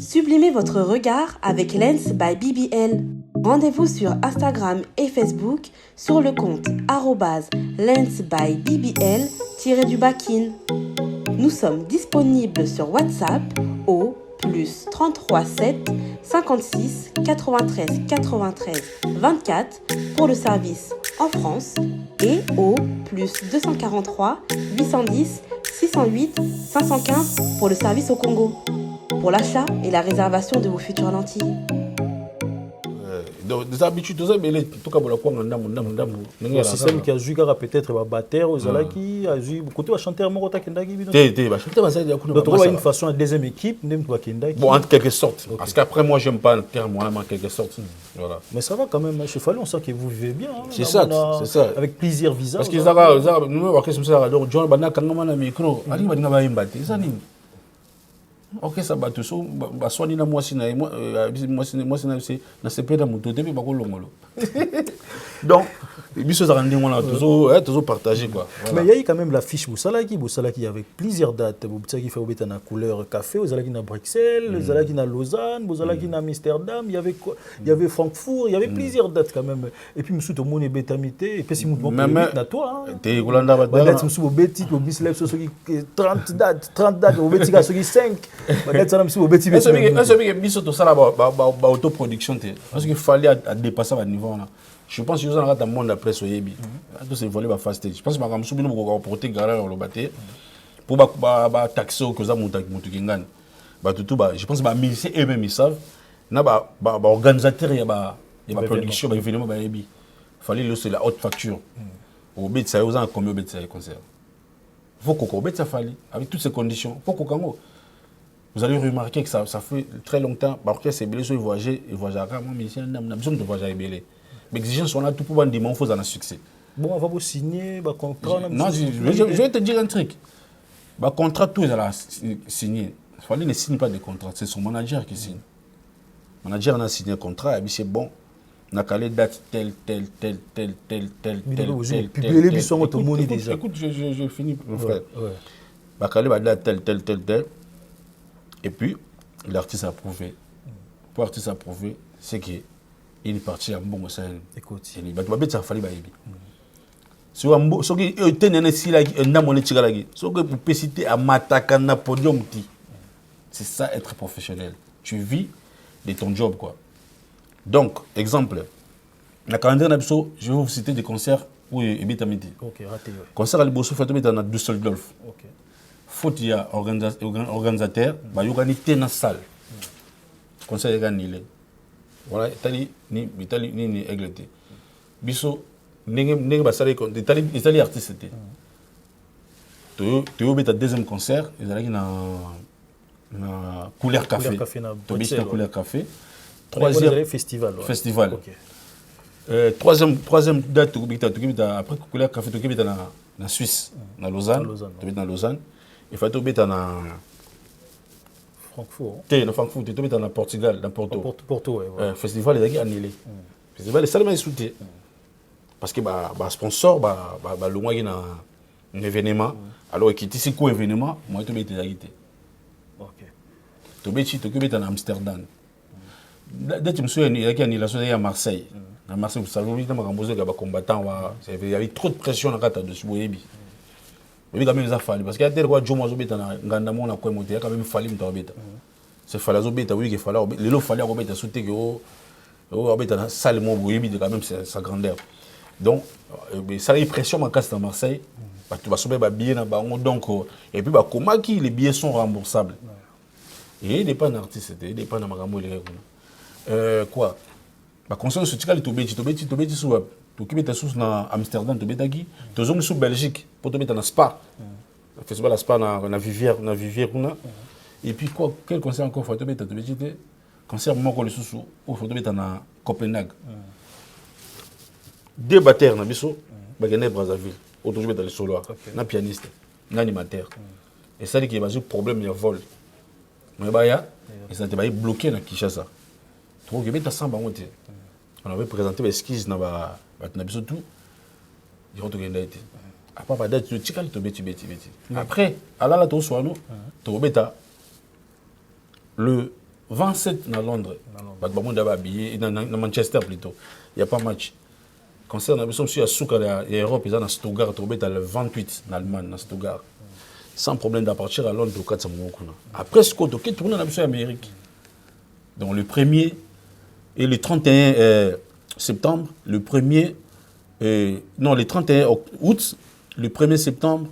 Sublimez votre regard avec Lens by BBL. Rendez-vous sur Instagram et Facebook sur le compte @lensbybbl_kin. Nous sommes disponibles sur WhatsApp au +33 7 56 93 93 24 pour le service en France et au +243 810 608 515 pour le service au Congo. Pour l'achat et la réservation de vos futures lentilles. Des habitudes, tout ça, mais tout cas, le système qui a joué peut-être va battre aux Alaki, a joué côté chanteur Morota Kendagi. Donc, une façon, une deuxième équipe, même toi Kendagi. Bon, en quelque sorte. Parce qu'après, moi, j'aime pas le terme, en quelque sorte. Voilà. Mais ça va quand même, chez Fallon, on sent que vous vivez bien. C'est ça, c'est ça. Avec plaisir visa. Parce que nous avons John Bana Kangama micro, Ali Badinga Mbati, ça n'est ok ça bat tout ça baswani na moi sina moi na c'est pas dans mon totem pas ko longolo donc biso ça rendez on a toujours partagé quoi. Mais il y a eu quand même l'affiche Boussalaki avec plusieurs dates. Boussalaki fait obéter na couleur café, Boussalaki na Bruxelles, Boussalaki na Lausanne, Boussalaki na Amsterdam, il y avait Francfort, il y avait plusieurs dates quand même. Et puis monsieur tout le monde est bétamité et puis si vous na toi t'es Golanda ba date monsieur obéti au bislep so 30 dates obéti ka so 5. Ba date ça monsieur obéti. Est-ce que biso to ça là ba autoproduction parce qu'il fallait dépasser à niveau là. Je pense que nous avons un monde après ce yebi. Tout c'est volé fast stage. Je pense que nous sommes beaucoup porter garage le bâté pour ba taxer que ça monte kingan. Ba tout je pense que musiciens eux-mêmes ils savent. Na ba organisateur ya ba production ba événement ba yebi. Fallait le c'est la haute facture. Au bet ça aux combien bet ça concert. Faut qu'on bet ça fallait avec toutes ces conditions. Faut qu'on vous allez remarquer que ça fait très longtemps parce que c'est belé sur voyager moi musicien n'a besoin de voyager belé. Mais exigences sont là tout pour vendre des faut un succès. Bon, on va vous signer, bah contrat. Non, je vais te dire un truc. Bah contrat tout est là signé. Il fallait ne signe pas de contrat, c'est son manager qui signe. Le manager a signé un contrat et puis c'est bon. On a calé date tel. Écoute, je finis mon frère. Bah calé date tel. Et puis l'artiste a approuvé. Pour l'artiste approuver, c'est que il est parti à bon ça. Écoute, il va te ça fallait baïbi. So ambo so ki tenene si la na moni tigala gi. So que pour citer à mataka na podium ti. C'est ça être professionnel. Tu vis de ton job quoi. Donc, exemple, la calendrier nabiso, je vais vous citer des concerts où ebita midi. OK, raté. Concert à Liboso fait tomber dans Düsseldorf. OK. Faut il y a organisateur, ba yogani te na salle. Concert ganilé. Voilà, Italie ni Angleterre. Biso nenge basale ko Italie artiste était. Tu obéta deuxième concert, ils allaient na couleur café. Tu obéta couleur café. Troisième festival. Festival. OK. Troisième date tu obéta après couleur café tu obéta na Suisse, na Lausanne. Tu obéta na Lausanne. Il faut obéta na Francfort. Na Francfort, tu es dans Portugal, dans Porto. Porto, ouais. Festival est annulé. Festival est seulement soutenu. Parce que sponsor, le mois il y a un événement. Alors qui ici quoi événement, moi tu es été. OK. Tu es en Amsterdam. Dès que je me souviens, il y a une annulation à Marseille. À Marseille, vous savez, il y a des combattants, il y avait trop de pression dans la carte de Suboyebi. Mais quand même ça fallait parce qu'il y a des fois Joe Mazobeta na nganda mona ko moté quand même fallait mtabeta. C'est fallait zobeta oui qu'il fallait le lo fallait obeta sauter que obeta na salle mo boyebi de quand même sa grandeur. Donc ça la pression ma casse dans Marseille. Tu vas sauver ba billet na bango donc et puis comment qui les billets sont remboursables. Et il n'est pas un artiste, il n'est pas un magambo les quoi. Ba conseil ce tika le tobeti sous tu es dans Amsterdam, tu es en Belgique, pour te mettre dans Spa. Le festival à Spa, na Vivière. Et puis, quel concert encore faut te mettre dans le concert, moi, il faut te mettre dans Copenhague. Deux batteurs, na biso, Bagane Brazzaville, autour de le solo, un pianiste, un animateur. Et ça dit qu'il y a un problème de vol. Mais et ça a été bloqué dans Kinshasa. Donc, il y a un on avait présenté les esquisses dans tout. Il rentre dans été. Après date tu tikal to beti. Après ala la to soano to beta le 27 dans Londres. Ba monde ba billet dans Manchester plutôt. Il y a pas match. Concert na biso sur Souka et Europe ils dans Stuttgart to beta le 28 en Allemagne dans Stuttgart. Sans problème d'à partir à Londres au 4 kuna. Après ce qu'on qui tourner na biso Amérique. Donc le 1er et le 31 septembre, le 1er non, le 31 août, le 1er septembre,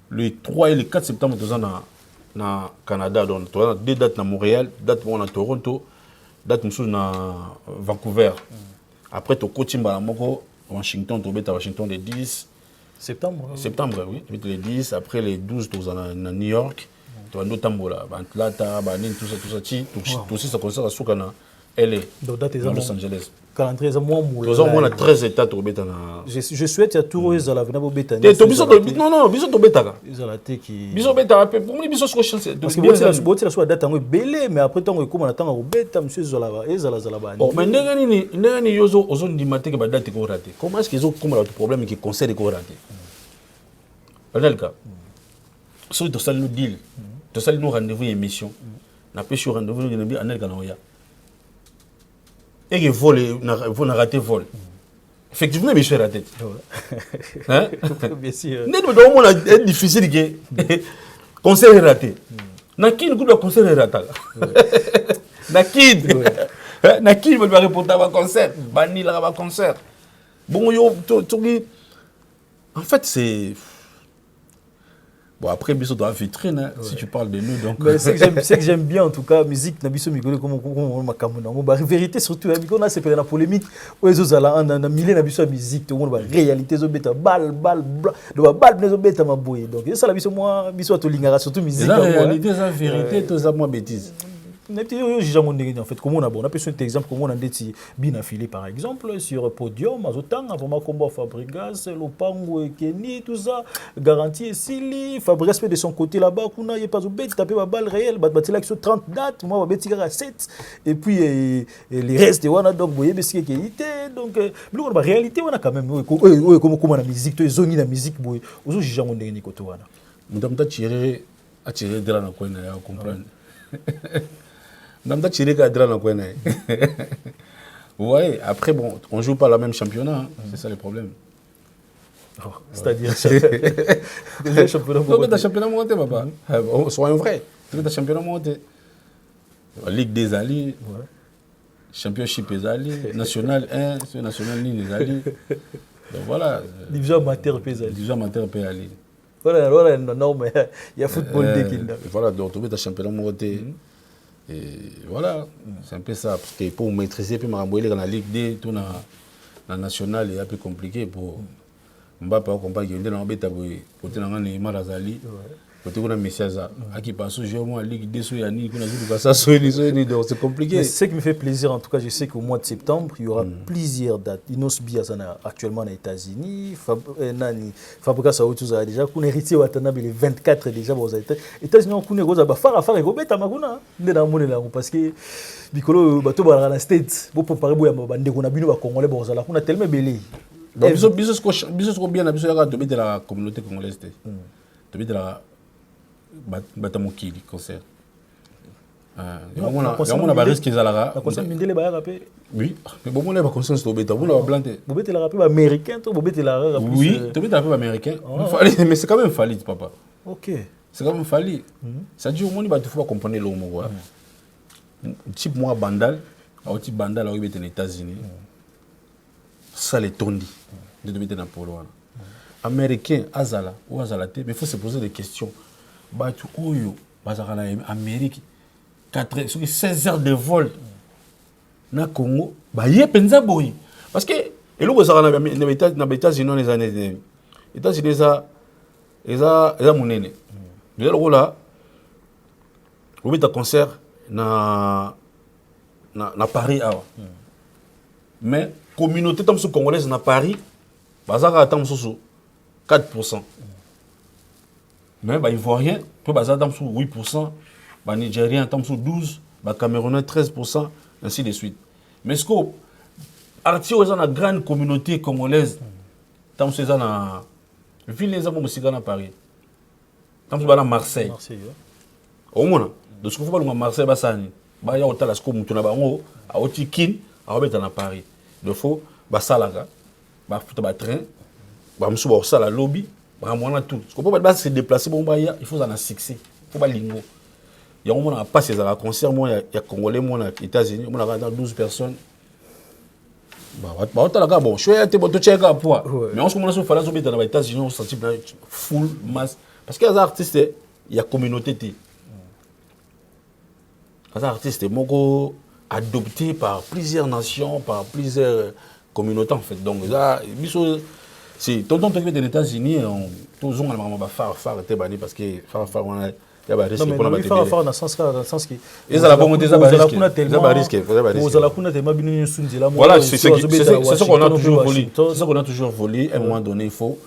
le 3 et le 4 septembre, nous sommes au Canada. Donc, nous avons deux dates à Montréal, date à Toronto, date à Vancouver. Après, tu as Washington, tu as Washington le 10 septembre. Septembre, oui. Les 10, après les 12, tu as à New York, tu as Atlanta, tout ça. Tout aussi, ça concerne à LA, Donc, date dans Los Angeles. Calendrier, moi, on a 13 états pour bêta. Je souhaite à tout les à la venable bêta. Non, biso to bêta. Ils ont la tête qui. Biso bêta, pour moi, biso sur chance. Parce que bon, la date en belé, mais après, tant que comme on attend au bêta, monsieur Zolava, et Zalaba. Bon, mais n'est-ce yozo aux zones du matin que date est raté. Comment est-ce qu'ils ont comme le problème qui concerne les raté? Dans le cas, si tu as le deal, tu as le rendez-vous émission, n'a pas sur rendez-vous, il y a un Ganoya. Et que vol, vous n'a raté vol. Effectivement, mais je suis raté. Hein? Bien sûr. N'est pas difficile que concert est raté. N'a qui le concert est raté? N'a qui va répondre à un concert? Bani là un concert. Bon yo, en fait c'est. Bon, après, biso dans la vitrine, hein, si tu parles de nous. Donc... Mais c'est que j'aime bien, en tout cas, musique, Nabiso Migole, comme on m'a camoué. La vérité, surtout, on a c'est la polémique. Où les autres, on a mis Nabiso musique, tout le monde, la réalité, ils ont bêta, balle, ils ont bêta, ma bouille. Donc, ça, la biso, moi, biso, à tout l'ingara, surtout musique. La réalité, la vérité, tout ça, moi, bêtise. En fait, comment on a bon, on a pris un exemple, comment on a dit bien affilé par exemple sur podium, Azotan, avant ma combat Fabregas, Lopango et Kenny, tout ça, garantie et Sili, Fabregas fait de son côté là-bas, Kuna, il n'y a pas de bête, taper ma balle réelle, battre l'action 30 dates, moi, je vais à 7, et puis les restes, on a donc, vous voyez, c'est qui était, donc, la réalité, on a quand même, comment la musique, tu es zone la musique, vous voyez, aujourd'hui, j'ai jamais dit que tu vois. Madame, tu as tiré de la coin, à comprendre. Même tiré cadre dans coin. Ouais, après bon, on joue pas la même championnat, hein. C'est ça le problème. Oh, c'est-à-dire championnat monté papa. Soyons vrais. Tu veux championnat monté. Ligue des alliés. Ouais. Championship des alliés, national 1, c'est national ligne des alliés. Donc voilà, division amateur pays alliés. Division amateur pays alliés. Voilà, non mais il y a football dès qu'il. Voilà, donc tu veux championnat monté. Et voilà, c'est un peu ça. Parce que pour maîtriser, puis m'envoyer dans la Ligue D, tout dans la nationale, c'est un peu compliqué pour Mbappé accompagner. Il y a un peu de côté de Neymar Azali, côté de Messiaza. À qui passe au jeu, moi, Ligue D, c'est compliqué. Ce qui me fait plaisir, en tout cas, je sais qu'au mois de septembre, il y aura plusieurs dates. Inos Biazana, actuellement aux États-Unis, Fabregas Saoutouza déjà, qu'on héritier Watanabe les 24 déjà aux États-Unis, on connaît Rosa Fara et Gobet Amaguna, parce que Bicolo Bato Barana State, pour préparer Boyama Bande, on a bien au Congolais, on a tellement belé. Donc, bisous bien, de la communauté congolaise. De la Batamoki, concert. Il y a un risque qu'ils allaient. Oui, mais bon, on a conscience de Beta. Vous avez planté. Vous avez la rappel américain, vous avez la rappel. Oui, vous avez la rappel américain. Mais c'est quand même fallu, papa. Ok. C'est quand même fallu. Ça dit au moins, il faut comprendre le mot. Type moi, Bandal, un type Bandal, il est aux États-Unis. Ça les tondi. De mettre dans Polo. Américain, Azala, ou Azalate, mais il faut se poser des questions. Batu Oyo, Bazarana, Amérique, 16 heures de vol. Na Congo, il y a penza boy. Parce que, et là, vous avez les États-Unis, les années. Les États-Unis, ils ont mon aîné. Vous avez là, vous avez un concert na Paris. Mais, communauté congolaise na Paris, Bazara attend 4%. Mais les Ivoiriens, ils attendent 8%, les Nigériens attendent 12%, les Camerounais 13%, ainsi de suite. Mais ce que les la grande communauté congolaise, dans la ville des Américains à Paris, dans Marseille. Au moins, de ce qu'il faut à Marseille, il y a autant de choses qui sont à Paris. Il faut Basalaga, il train, il la lobby, tout. Ce qu'on peut se déplacer, il faut un succès. Il faut pas lingo. Il y a un moment où passé à concert, il y a Congolais, il y a États-Unis, il y a 12 personnes. Bon, je suis un peu de poids. Mais on se commence à faire dans les États-Unis, on se sent full masse. Parce que les artistes, il y a communauté. Les artistes sont adoptés par plusieurs nations, par plusieurs communautés en fait. Donc, si tonton est aux États-Unis, tous ont phare était banni parce que phare on a il y a des risques non pour la mais faire dans le sens que ils la bonne des risques voilà c'est ce qu'on a toujours voulu c'est ce qu'on a toujours voulu à un moment donné il faut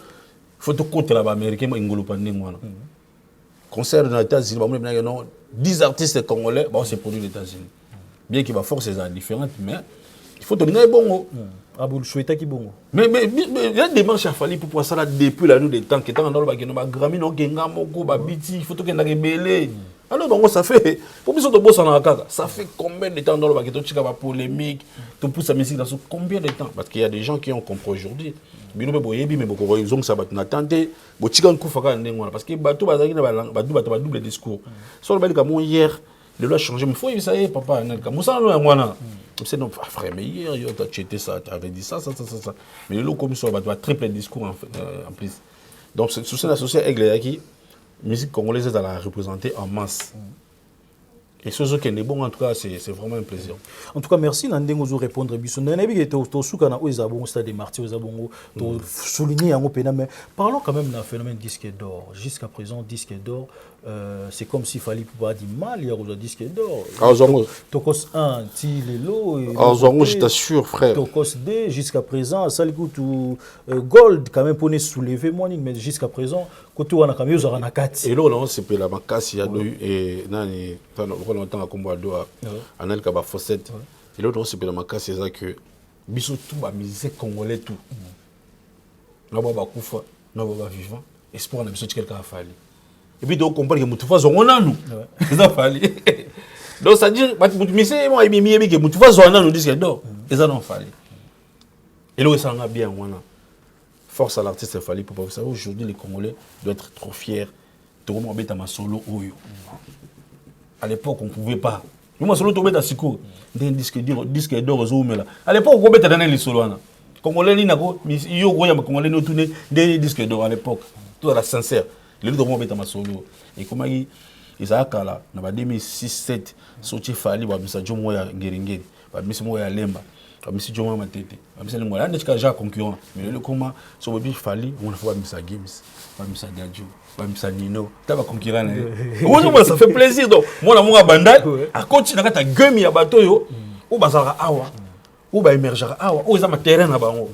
te compter là-bas américain ngolo pandé moi concert dans les États-Unis 10 artistes congolais bon c'est produit aux États-Unis bien qu'il va force c'est différente mais il faut donner bon mais il y a des démarches à faire pour pouvoir ça là depuis la nuit des temps qui étant dans le bagage no Grammy no genga moko ba biti il faut que na belé alors donc ça fait pour biso to bossa na kaka ça fait combien de temps dans le bagage to chika ba polémique to pousse la musique dans combien de temps parce qu'il y a des gens qui ont compris aujourd'hui bino be boyebi mais boko ils ont ça ba na tenter bo chika nkufa ka ndengwana parce que bato bazaki na ba double discours sur le bagage comme hier le loi changer mais faut ça papa na musa no ngwana c'est non frère mais hier tu as cheté ça tu avais dit ça mais le comme ça va triple discours en plus donc c'est sous la société aigle qui musique congolaise est à la représenter en masse et ce qui est bon en tout cas c'est vraiment un plaisir. En tout cas merci Nandingo zo répondre biso nabi que to suka na oza bongo stade Martyrs oza bongo to souligner yango pena mais parlons quand même d'un phénomène disque d'or jusqu'à présent disque d'or c'est comme s'il fallait pouvoir dire mal il y a un disque d'or tokos 1 ti lelo je t'assure frère tokos 2 jusqu'à présent ça tout gold quand même pour ne soulever morning mais jusqu'à présent koto wana kamyo za na kati et là on c'est la makasi ya et nani longtemps à combat doa anel kaba fossette et l'autre c'est la makasi c'est ça que biso tout ba musique congolais tout na ba kufa na ba vivant espoir na biso quelqu'un a fallu et puis donc comprendre que mutu fa zongona nous ça fallu donc ça dire musique moi mi que mutu fa zongona nous disque d'or et ça non fallu et là ça nga bien wana force à l'artiste fallu pour vous savez aujourd'hui les Congolais doivent être trop fiers de comment on ma solo oyo. À l'époque, on ne pouvait pas. Moi, solo tombé dans Siko, des disques d'or là. À l'époque, on mettait dans les solos. Congolais ni nako, yo goya Congolais no tourner des disques d'or à l'époque. Tout à la sincère. Les deux tombé dans ma solo. Et comment ils a kala, na ba 2006-7, sorti fali ba misa jomo ya ngeringeri, ba misa mo ya lemba. Misi Joma Matete. Misi Lengwa. Là, on est concurrent. Mais le comment, sur le bif fali, on a fait Misa Games, Misa Gadjo, Misa Nino. T'as pas concurrent. Moi, ça fait plaisir. Donc, moi, mon bandal, à continuer à ta gueule, à bateau, ou bazara awa, ou ba émerger awa, ou ils ont terrain à bango.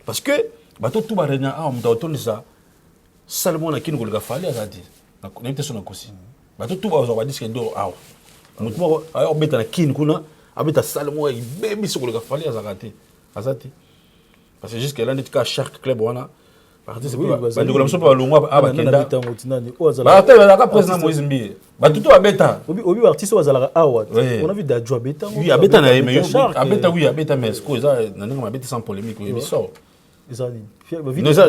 Parce que, bateau tout barrena awa, on doit tourner ça. Seulement, on a qui nous a fallu à ça dire. On a été sur la cosi. Bateau tout va dire qu'il doit awa. Moi, alors, on met à la kin kuna. Abita salmo et baby sur le fallait azarate azati parce que jusqu'à là n'était qu'à chaque club wana parti c'est pas ba de la pas longa aba kenda ba ta la président Moïse Mbi ba tout abeta obi artiste wazala awa on a vu Dadjo abeta oui abeta na mais abeta oui abeta mais ce que ça nanga abeta sans polémique oui sort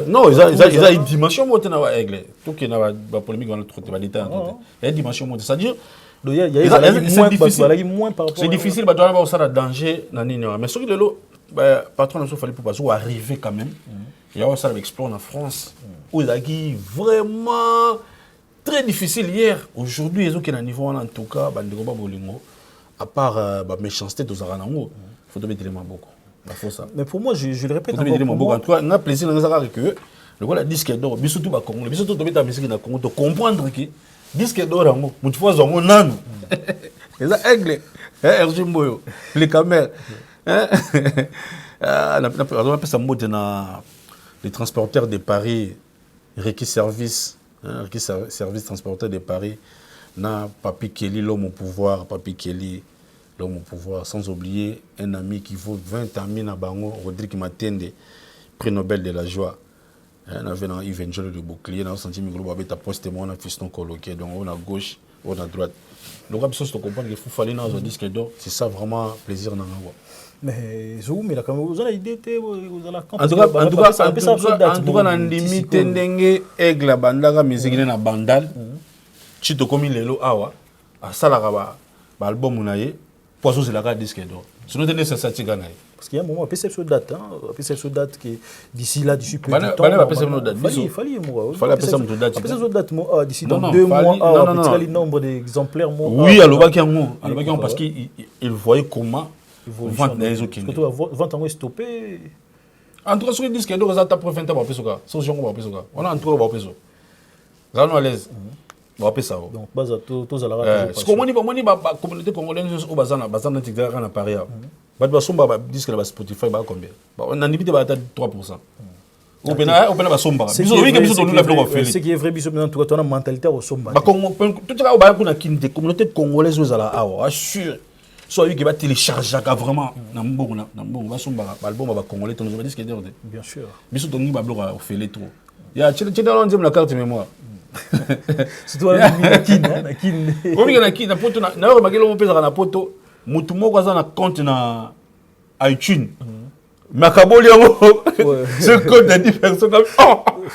non ils a une dimension monte na wa aigle tout qui na ba polémique on trop ba détail il y a une dimension monte c'est-à-dire c'est difficile, bah, doit avoir ça danger, mais ce qui est là, patron, il fallait pour arriver quand même. Il y a ça explore en France, où il a dit vraiment très difficile hier. Aujourd'hui, ils ont un niveau en tout cas, à part la méchanceté de Zaranango, il faut mettre les mains beaucoup. Mais pour moi, je le répète encore. En tout cas, on a plaisir de que le disque d'or, surtout au Congo, surtout de mettre la musique dans le Congo, de comprendre que disque d'or, tu vois, on a un les aigles, RG Moyo, les caméras. On appelle ça les transporteurs de Paris, Requis Service, Service transporteur de Paris, na Papi Kelly, l'homme au pouvoir, Papi Kelly, l'homme au pouvoir, sans oublier un ami qui vaut 20 ans à Bango, Rodrigue Matende, prix Nobel de la joie. On avait un Yves de bouclier, on a senti que on a posté mon fiston coloqué, donc on a gauche, on a droite. Donc, il faut comprendre qu'il faut faire dans un disque d'or, c'est ça vraiment plaisir dans la voix. Mais vous avez idée, vous avez en tout cas, on a limite d'engue aigle bandara musique na bandal. Tu te comme les lots awa, à salaraba, album unaye, poisson c'est la disque d'or. Sinon tu ne sais pas si tu parce qu'il y a un moment, perception date, perception date qui d'ici là, d'ici peu de temps. Il fallait moi. Fallait perception date. Perception date moi d'ici dans 2 mois, le nombre d'exemplaires moi. Oui, à l'Obakiango, parce qu'il voyait comment vendre les autres. Parce que vente en stoppé. En tout cas, sur les disques d'or, ça t'a préféré pas pesoka. Sur Jongo pas pesoka. On a en tout cas pas peso. Zalno à l'aise. On va ça. Donc, base à tous à la ce qu'on dit, la communauté congolaise au bazar na TikTok na Paris. Bah tu vas somba disque na Spotify ba combien? Bah on a limité ba 3%. On peut ba somba. Ce qui est vrai biso en tout cas ton mentalité au somba. Ba Congo tout ça ba ko na kinde communauté congolaise aux ala awa assure. So lui qui va télécharger vraiment na mbongo ba somba ba album ba congolais ton disque dire. Bien sûr. Biso ton ba bloc au fait les trop. Ya tu dans la carte mémoire. C'est toi la kin. Omi na kin na poto na remarquer l'homme pesa na poto. Mutu moko aza na compte na iTunes. Makaboli yango. Ce code de 10 personnes.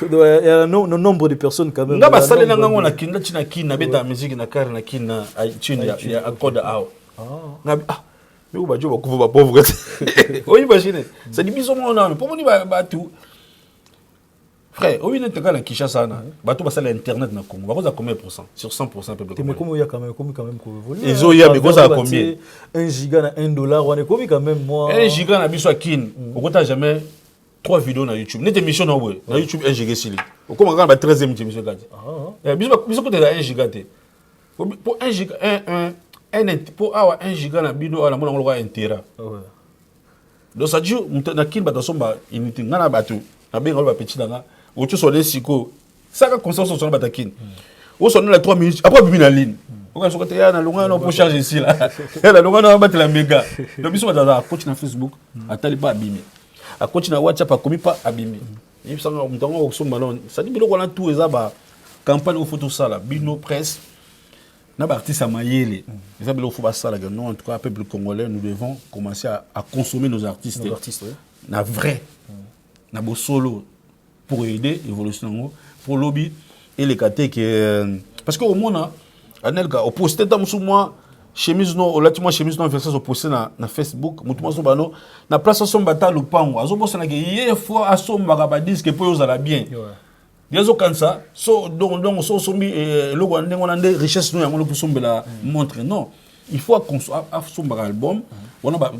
Il y a un nombre de personnes quand même. Nga ba sale na ngango na kinda tina kina beta musique na kare na kina iTunes ya code awo. Nga mais ou ba jo ba kuva ba pauvre. Oyi machine. Ça dit biso mo na pour moni ba tout. Frère, oui, on est à Kinshasa, bateau basé à internet na Congo. Bah, combien de pourcents sur 100% peuple. Mais comment il y a quand même et zo ya mais ça combien 1 giga na $1 on est combien quand même moi 1 giga na biso kin. On compte jamais 3 vidéos na YouTube. Net émission na YouTube 1 giga sili. On commence à 13e émission gadi. Biso côté 1 giga té. Pour 1 giga pour avoir 1 giga na bino na mona ngolo intera. Donc ça dit na kin bato somba unité ngana bato. Na benga ba petit danga. Ou tu sonnes siko ça ka conscience sur batakin ou sonne la 3 minutes après bimi na ligne on ka sokote ya na longa na pour charger ici là la longa na battre la méga donc biso bataza coach na Facebook atali pas abimi a coach na WhatsApp a komi pas abimi ni sanga mtongo okusomba non ça dit biloko na tout eza ba campagne au photo sala bino presse na ba artiste amayele eza biloko faut ba sala que non en tout cas peuple congolais nous devons commencer à consommer nos artistes na vrai na bo solo pour aider l'évolution pour lobby et les catés qui parce que au monde anelka au poster tam sous moi chemise non relativement chemise non version au poster na Facebook mutuma so bano na place so mbata lupango azo poster na ke ye fois asomba ka ba disque pour yo za bien Des kansa so donc so sombi logo ndenge na nde richesse no yango pour sombela montre non il faut qu'on soit somba album on a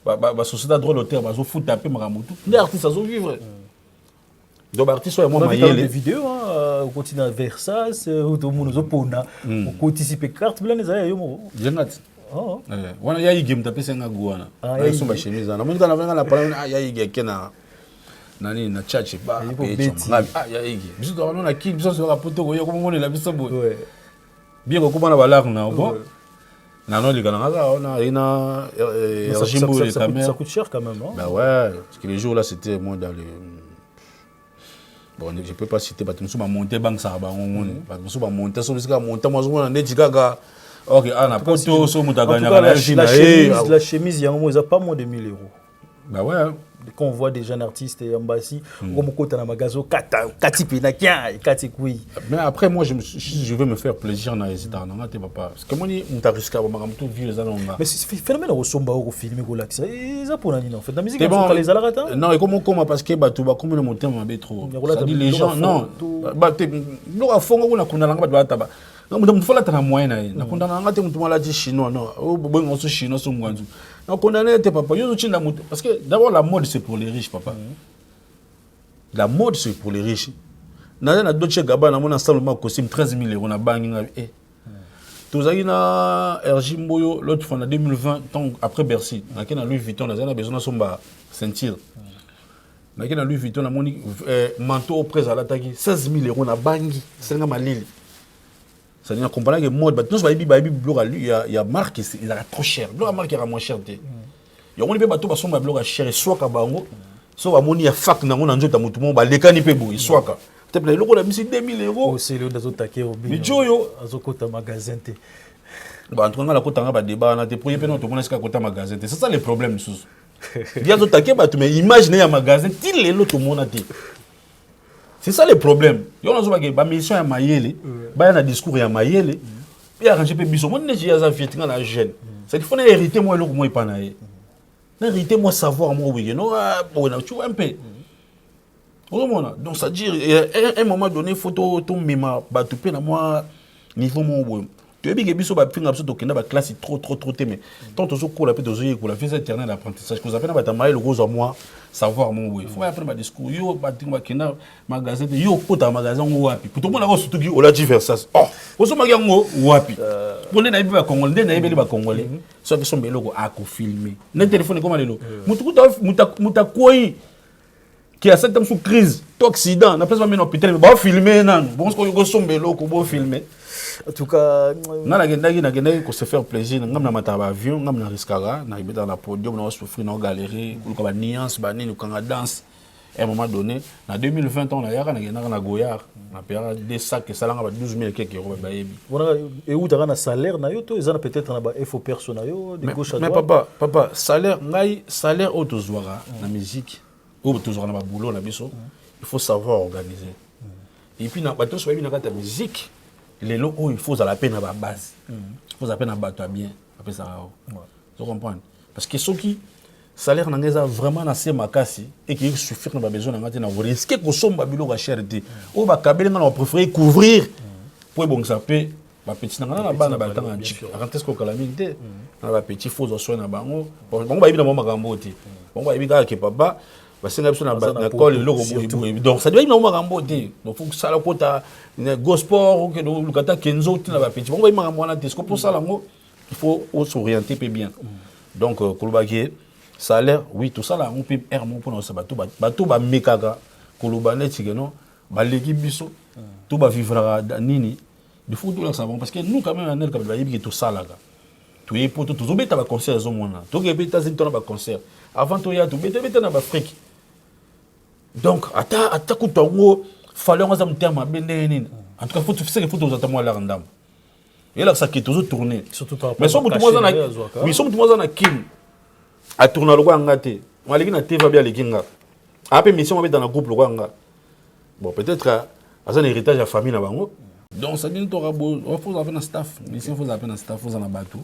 ba société droit d'auteur ba zo foot taper maramutu les artistes zo vivre. Donc l'artiste soit moi maïel des vidéos on continue à Versace ou tout le monde zo pona on participe carte blanche za yo mo jengat wana ya yi game taper senga guana na somba chemise na mo ndana venga na pala ya yi kena nani na church ba ya yi biso to na ki biso so rapoto ko yo ko mo la biso bo bien ko na balar na bon na non les gars on a ina ça coûte cher quand même hein. Bah ouais parce que les jours là c'était moi dans le bon je peux pas citer parce que nous sommes monter banque ça ba on parce que nous sommes monter so bisika monter moi on a gaga OK ana poto so mutaganya la chemise il y a un mois ça pas moins de 1000 €. Bah ouais quand on voit des jeunes artistes et ambassi comme côté na magazo kati pena kia kati kui. Mais après moi je veux me faire plaisir na hésiter na ngate papa parce que moi ni mutarisika ba makamtu vieux za nonga. Mais c'est phénomène au somba au filmer ko laxa ça pour nani en fait la musique on les alarata. Non et comment parce que bato ba comme le monter mabe trop. Ça dit les gens non ba te lo afonga kuna kuna langa ba taba. Donc faut la tana moyen na kundana ngate mtu mala di chinois non o bongo so chinois so ngwanzu. Na condamné te papa yo tchinda mutu parce que d'abord la mode c'est pour les riches papa. La mode c'est pour les riches. Na Dolce Gabbana mon ensemble costume 13 000 € na banginga tozaki na RJ Mboyo l'autre fois en 2020 après Bercy na Louis Vuitton na besoin somba ceinture. Na Louis Vuitton na moni manteau au prix à l'attaque 16 000 € na bangi senga malili. Ça veut dire qu'on parle de mode, mais nous il y a marque il a trop cher. La marque est moins cher. Il y a on peut bateau parce qu'on a cher soit ka bango, soit amoni ya fac na ngona nzota mutu mo ba lekani pe bo soit ka. Te plaît loko na bisi 2 000 €. C'est le dazo taquer au bin. Bijoyo azokota magasin te. Ba entrenga la kota nga ba débat na te pour pe no to mona ska kota magasin te. C'est ça le problème sous. Dia zo taquer ba tu mais imaginer ya magasin ti lelo to mona te. C'est ça le problème. Yo nazo ba mission ya mayele, ba na discours ya mayele. Puis arranger pe biso. Moi ne j'ai ya vietinga na jeune. C'est qu'il faut hériter moi loko moi pa na ye. Na hériter moi savoir moi oui. Non bon tu vois un peu. Donc ça dire un moment donné photo to mema ba tu pe na moi niveau mon Tu es bien biso ba pinga biso to kenda ba classe trop mais tant to so ko la pe to zo ko la fait éternel apprentissage que vous appelez ba tamaye le gros à moi savoir mon oui faut apprendre ba discours yo ba tinga kenda magasin yo ko ta magasin ngo wapi pour tout le monde surtout on l'a dit Versace oh oso magia ngo wapi pour na ibi ba congolais na ibi ba congolais so que son beloko a ko filmer na téléphone comme lelo muta koi qui a cette sous crise to accident na place ba mena hôpital ba filmer nan bon ko so beloko bo filmer. En tout cas, pour se faire plaisir, nous avons un avion, nous avons un risque, nous avons dans la podium, nous avons souffert dans la galerie, nous avons une nuance, nous avons une danse. À un moment donné, en 2020, on a un Goyard, on a des sacs qui sont 12 000 euros. Et où tu as un salaire, ils ont peut-être un faux personnel de gauche à droite. Mais papa, salaire au Tozouara, la musique, au Tozouara, le boulot, il faut savoir organiser. Et puis, dans la musique, les lots il faut à la peine à la base. Il faut à peine à battre bien. Après ça, tu comprends? Parce que ceux qui salaire n'a vraiment assez makasi et qui suffit n'a pas besoin de risquer que somme babilo va cherté. Ou va cabler on préférer couvrir pour bon ça peut ba petit na na ba na ba tanga chic. Arrêtez ko calamité. Na ba petit faut soin na bango. Bon ba ibi na makambo te. Bon ba ibi ka ke papa parce que na col le logo donc ça doit être normal en beauté donc faut que ça la kota go sport que le kata kenzo tu na ba petit bon ba makambo na tesco pour ça là il faut s'orienter bien donc kolobaki salaire oui tout ça là on peut air mon pour ça bato ba mekaka koloba net que non ba l'équipe biso tout ba vivre nini il faut tout là ça parce que nous quand même en elle comme ba yebi tout ça là tu es pour tout obeta ba concert zo mona to ke beta zin to na ba concert avant to ya to beta na ba Afrique. Donc, à ta coutongo, fallait on a un terme à bénin. En tout cas, faut faire que faut aux attendre à la rendam. Et là, ça qui est toujours tourné. Surtout par mais sommes tout le monde en oui, sommes tout le monde en kin. À tourner le roi engagé. On a les gars TV bien les gars. Après mission on va dans le groupe le roi engagé. Bon, peut-être à un héritage à famille là-bas. Donc, ça dit toi on faut avoir un staff. Mission faut avoir un staff, faut en abattre.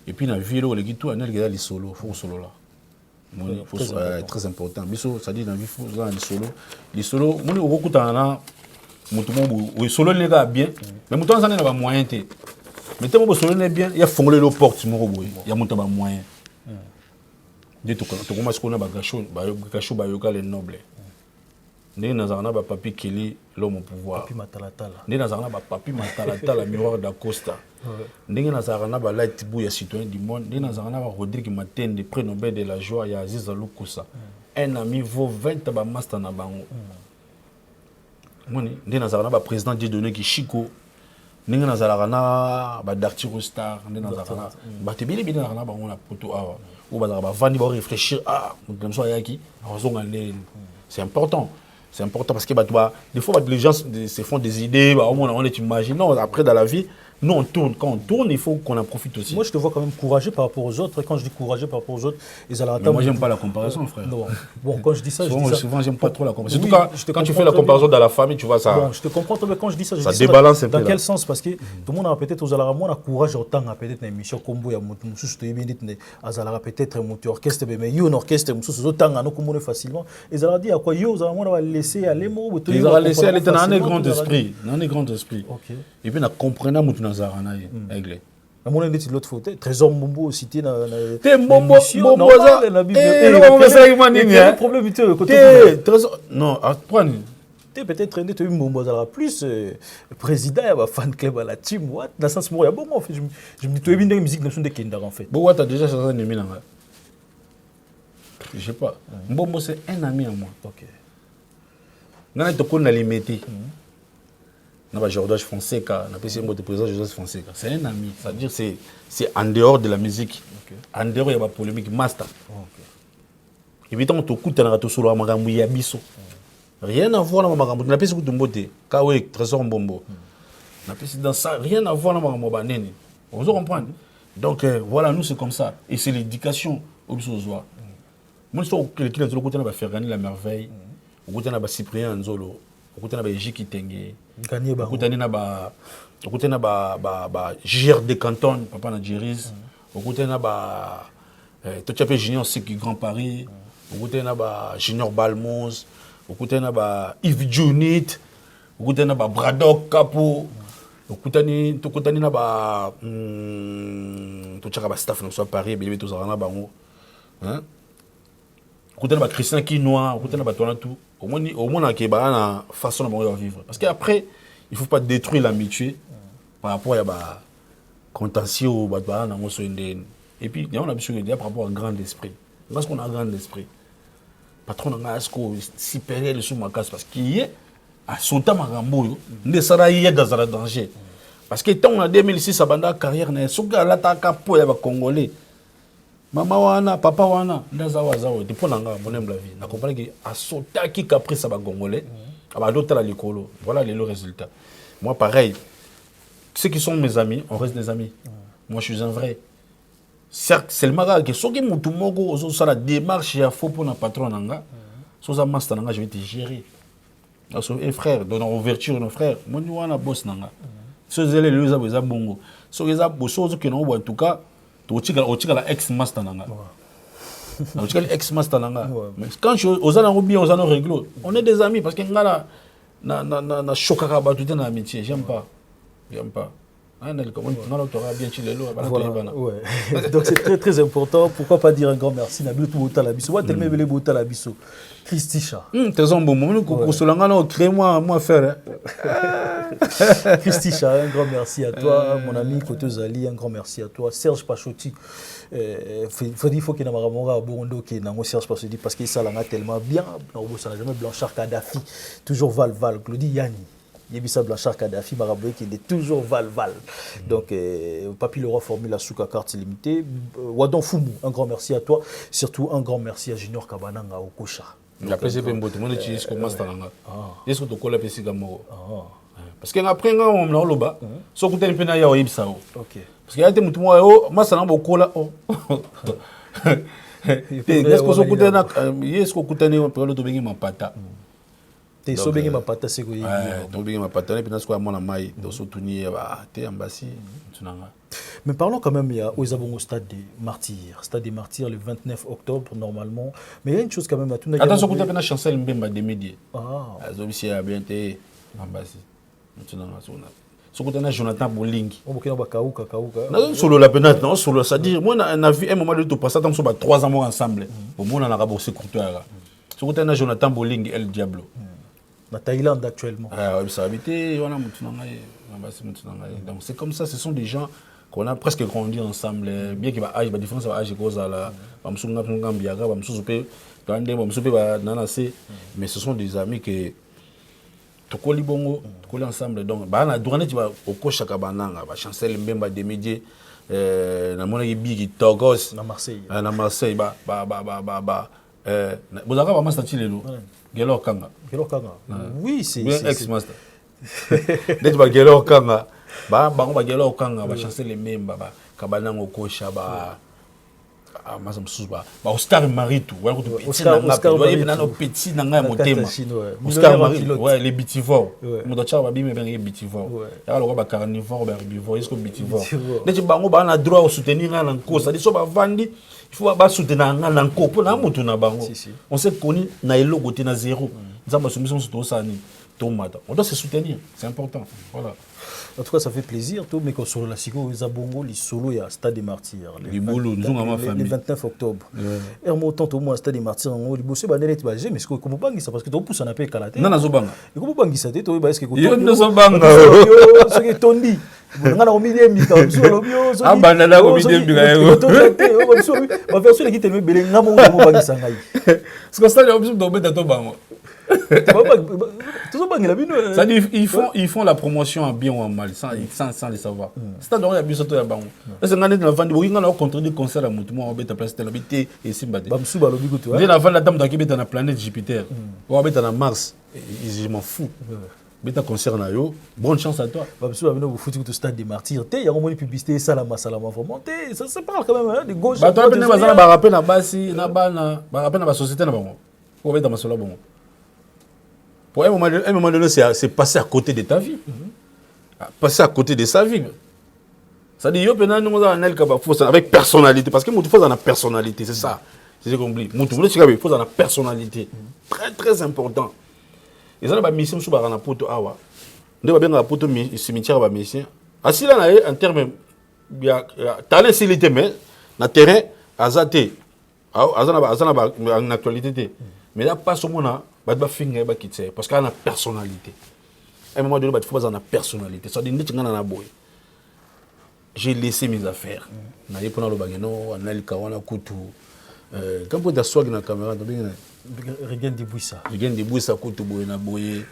Et puis dans ville les gars tout on a les solo, faut solo là. Très important. Ça dit dans la vie, il faut les solo. Les solos, on est beaucoup dans les solo les gars bien, mais mon temps ça n'est pas moyen. Mais tant que solo n'est bien, il y a fondé le porte, il y a mon temps moyen. Dès tout comme ce qu'on a bagachou bayoka les nobles. Né nazarana ba papi Kelly l'homme au pouvoir. Papi Matalatala. Né nazarana ba papi Matalatala miroir d'Acosta. Ndenge nazarana ba light bouya citoyen du monde. Ndenge nazarana ba Rodrigue Matende prix Nobel de la joie ya Aziz Alukusa. Un ami vaut 20 ba master na bango. Moni ndenge nazarana ba président Dieudonné Kishiko. Ndenge nazarana ba Darty Star. Ndenge nazarana ba tebili bina nazarana ba on a poto awa. Ou ba vandi ba réfléchir comme ça yaki. C'est important. C'est important parce que des fois, les gens se font des idées, on est imagine. Non, après, dans la vie, nous, on tourne. Quand on tourne, il faut qu'on en profite aussi. Moi, je te vois quand même courageux par rapport aux autres. Et quand je dis courageux par rapport aux autres, ils allaient attendre. Moi, j'aime pas la comparaison, frère. Non. Bon, quand je dis ça, souvent, j'aime pas trop la comparaison. Oui, surtout quand tu fais la comparaison dans la famille, tu vois ça. Bon, je te comprends, mais quand je dis ça, ça débalance un peu. Dans quel sens? Parce que tout le monde a peut-être aux alara, moi, on a courage autant à peut-être une émission combo, il y a mon sous bien dit, azalara peut-être un orchestre, mais il y a un orchestre, mon sous autant à nous communiquer facilement. Ils allaient dire à quoi yo, on va laisser aller mots. Ils allaient laisser aller dans un grand esprit, grand esprit. Et puis, on comprenait mon nazarana. Aigle. À mon avis, l'autre faute. Trésor Mombo cité dans la. T'es Mombo, Mombo ça. Le problème était le côté. Trésor. Non, prends. T'es peut-être un des Mombo ça plus président, il y a fan club à la team. What? Dans ce sens, moi, il y a bon en fait. Je me dis, tu es bien dans la musique de Kenda en fait. Bon, what a déjà changé de nom là. Je sais pas. Mombo c'est un ami à moi. Ok. N'a pas de limité. Georges Fonseca, le président Georges Fonseca. C'est un ami. C'est-à-dire c'est en dehors de la musique. Okay. En dehors, il y a une polémique master. Okay. Et puis, on t'écoute dans la solo Magambo Yabiso. Rien à voir dans Magambo. On a pas de beauté. Kawe, Trésor Mbombo. On a pas dans ça. Rien à voir dans Magambo Banene. On se comprend. Donc, voilà, nous, c'est comme ça. Et c'est l'éducation au Bisozoa. Moi, je suis quelqu'un qui a fait gagner la merveille. On a Cyprien Nzolo. On a Jiki Tengue. On a Gire de Canton, papa na Jiris. On a Junior Seki Grand Paris. On a Junior Balmos. On a Yves Junit. On a Braddock Capo. tokutani na ba tochaka ba staff na so Paris bébé to zana bango hein kutana ba Christian Kinois kutana ba tona tout au moins ke ba na façon de vivre parce que après il faut pas détruire l'amitié par rapport à ba contentieux ba ba na ngoso ndene et puis on a besoin de dire par rapport à grand esprit parce qu'on a un grand esprit patron na ngasko supérieur le sous ma casse parce qu'il est à sauter marambo ne sera y dans un danger parce que tant en 2006 abanda carrière na soka la taka po ya ba congolais mama wana papa wana ndaza wazawo depuis nanga mon aime la vie na comprendre que a sauter qui caprice ba congolais aba d'autres la likolo voilà le résultat moi pareil ceux qui sont mes amis on reste des amis moi je suis un vrai certes c'est le maga que soki mutu moko ozo sala démarche ya faux pour na patron nanga soza master nanga je vais te gérer. Et frère, dans nos ouvertures, nos frères, moi, nous, on a boss nanga. Si vous avez les gens, bongo. Si vous avez boss, qui n'ont en tout cas, tu as la ex-master nanga. Tu as la ex-master nanga. Mais quand aux gens ont bien, aux gens réglo, on est des amis parce que nous na chokaka ba tout na amitié. J'aime pas. Voilà, ouais. Donc c'est très très important. Pourquoi pas dire un grand merci Nabil Toutalabiso. Moi tellement belé Boutalabiso. Christicha. T'es un bon moment pour solanga no créer moi faire. Christicha, un grand merci à toi, mon ami Koto Zali, un grand merci à toi. Serge Pachoti. Il faut qu'il y ait un Maramora Bondo qui est Serge Pachoti parce qu'il s'alanga tellement bien. Ça n'a jamais Blanchard Kadhafi. Toujours Val, Claudie Yanni. Yebissa Blanchard Kadhafi, Maraboué qui est toujours Val. Donc, Papi Leroy Formule Souka carte limitée. Wadon Foumou, un grand merci à toi. Surtout un grand merci à Junior Kabananga au Kocha. La PCP Mbote, mon utilise comme Masteranga. Est-ce que tu colles PC Gamoro? Parce qu'après, on a le bas. Sauf que tu as un peu na yaoïb ça. Parce qu'il y a des moutons, Masteranga au cola. Est-ce que tu as un peu de pata? T'es sobengé ma pata c'est quoi? Sobengé ma pata et puis dans mon amai dans ce tournier t'es embassy. Mais parlons quand même, il y a au stade des martyrs. Stade des martyrs le 29 octobre normalement. Mais il y a une chose quand même à tout. Attention, tu as une chancel Mbemba des médias. Ah. Azobisi a bien été embassy. Ce que tu as Jonathan Boling. On va kaouka. Non, solo la penate, non, solo. C'est-à-dire, moi, on a vu un moment de tout passer, on a 3 ans ensemble. Au moins, on a remboursé Courtois. Ce que tu as Jonathan Boling, El Diablo. En Thaïlande actuellement. Ça a habité, on a donc c'est comme ça, ce sont des gens qu'on a presque grandi ensemble. Bien qu'il y ait une différence d'âge, mais ce sont des amis que tu colles bongo, tu colles ensemble. Donc, on a droit au coach Kabananga, chancel Mbemba des médias, na mona bigi Togos, na Marseille. Na Marseille, vous avez un statut de l'eau. Gelo Kanga. Oui, c'est ex-master. Dès que Gelo Kanga, Gelo Kanga, va chancer les mêmes, Kabanang au Kocha, Oscar Maritou, Oscar Maritou, les bitivores. Les bitivores. Alors, carnivore, herbivore, est-ce que bitivore? Dès que on a droit à soutenir un cause, il faut soutenir un copo. On s'est connu, Naïlo, côté na zéro. On doit se soutenir, c'est important. Voilà. En tout cas, ça fait plaisir. Tout, mais quand sur la Sigo, Zabongo, les solos, il y a Stade des Martyrs. Le 29 octobre. Et en montant au moins Stade des Martyrs, on dit que c'est un mais c'est comment pas ça parce que tu pousses un appel Kalaté. Non, non, non. Et comment pas ça, tu vois, est-ce que tu es ce qui est tondi. On a au milieu mi temps, sur le bio, ah banana au milieu mi temps. On va faire sur les qui te met belé ngamo ngamo ça ngai. Ce que ça il y a besoin de mettre dans ton banc. Ils font la promotion en bien ou en mal, sans les savoir. C'est-à-dire qu'il y a besoin de banc. C'est quand on a vendu, on a contre des concerts à Moutouma, on a place de l'habité et Simbade. Dès la fin de la dame qui est dans la planète Jupiter, on va dans Mars, je m'en fous. Beta concert na yo, bonne chance à toi. Babsou amena au foot au stade des martyrs. Il y a une publicité salama vraiment. Ça parle quand même de gauche. Bah toi venez bazana ba rappel na basi na bana, ba rappel na ba société na bango. Pour beta masola bongo. Pour un moment donné c'est passer à côté de ta vie. Passer à côté de sa vie. Ça dit yo pena nous on a kaba faut avec personnalité parce que mutu faut dans la personnalité, c'est ça. C'est compris. Mutu faut dans la personnalité. Très très important. Et ça, la mission sur la poto awa. nde babenga poto cimetière ba messien asila na ye en terme ya talent silité mais na terrain azate azana ba en actualité mais là pas au mona ba finga ba kitse parce qu'il a une personnalité à un moment donné ba faut pas en personnalité ça dit neti ngana na boy j'ai laissé mes affaires na ye pona lo bageno analika wana kutu quand pour da swag na caméra Rien de Bouissa. Rien de Bouissa kutu boy na boy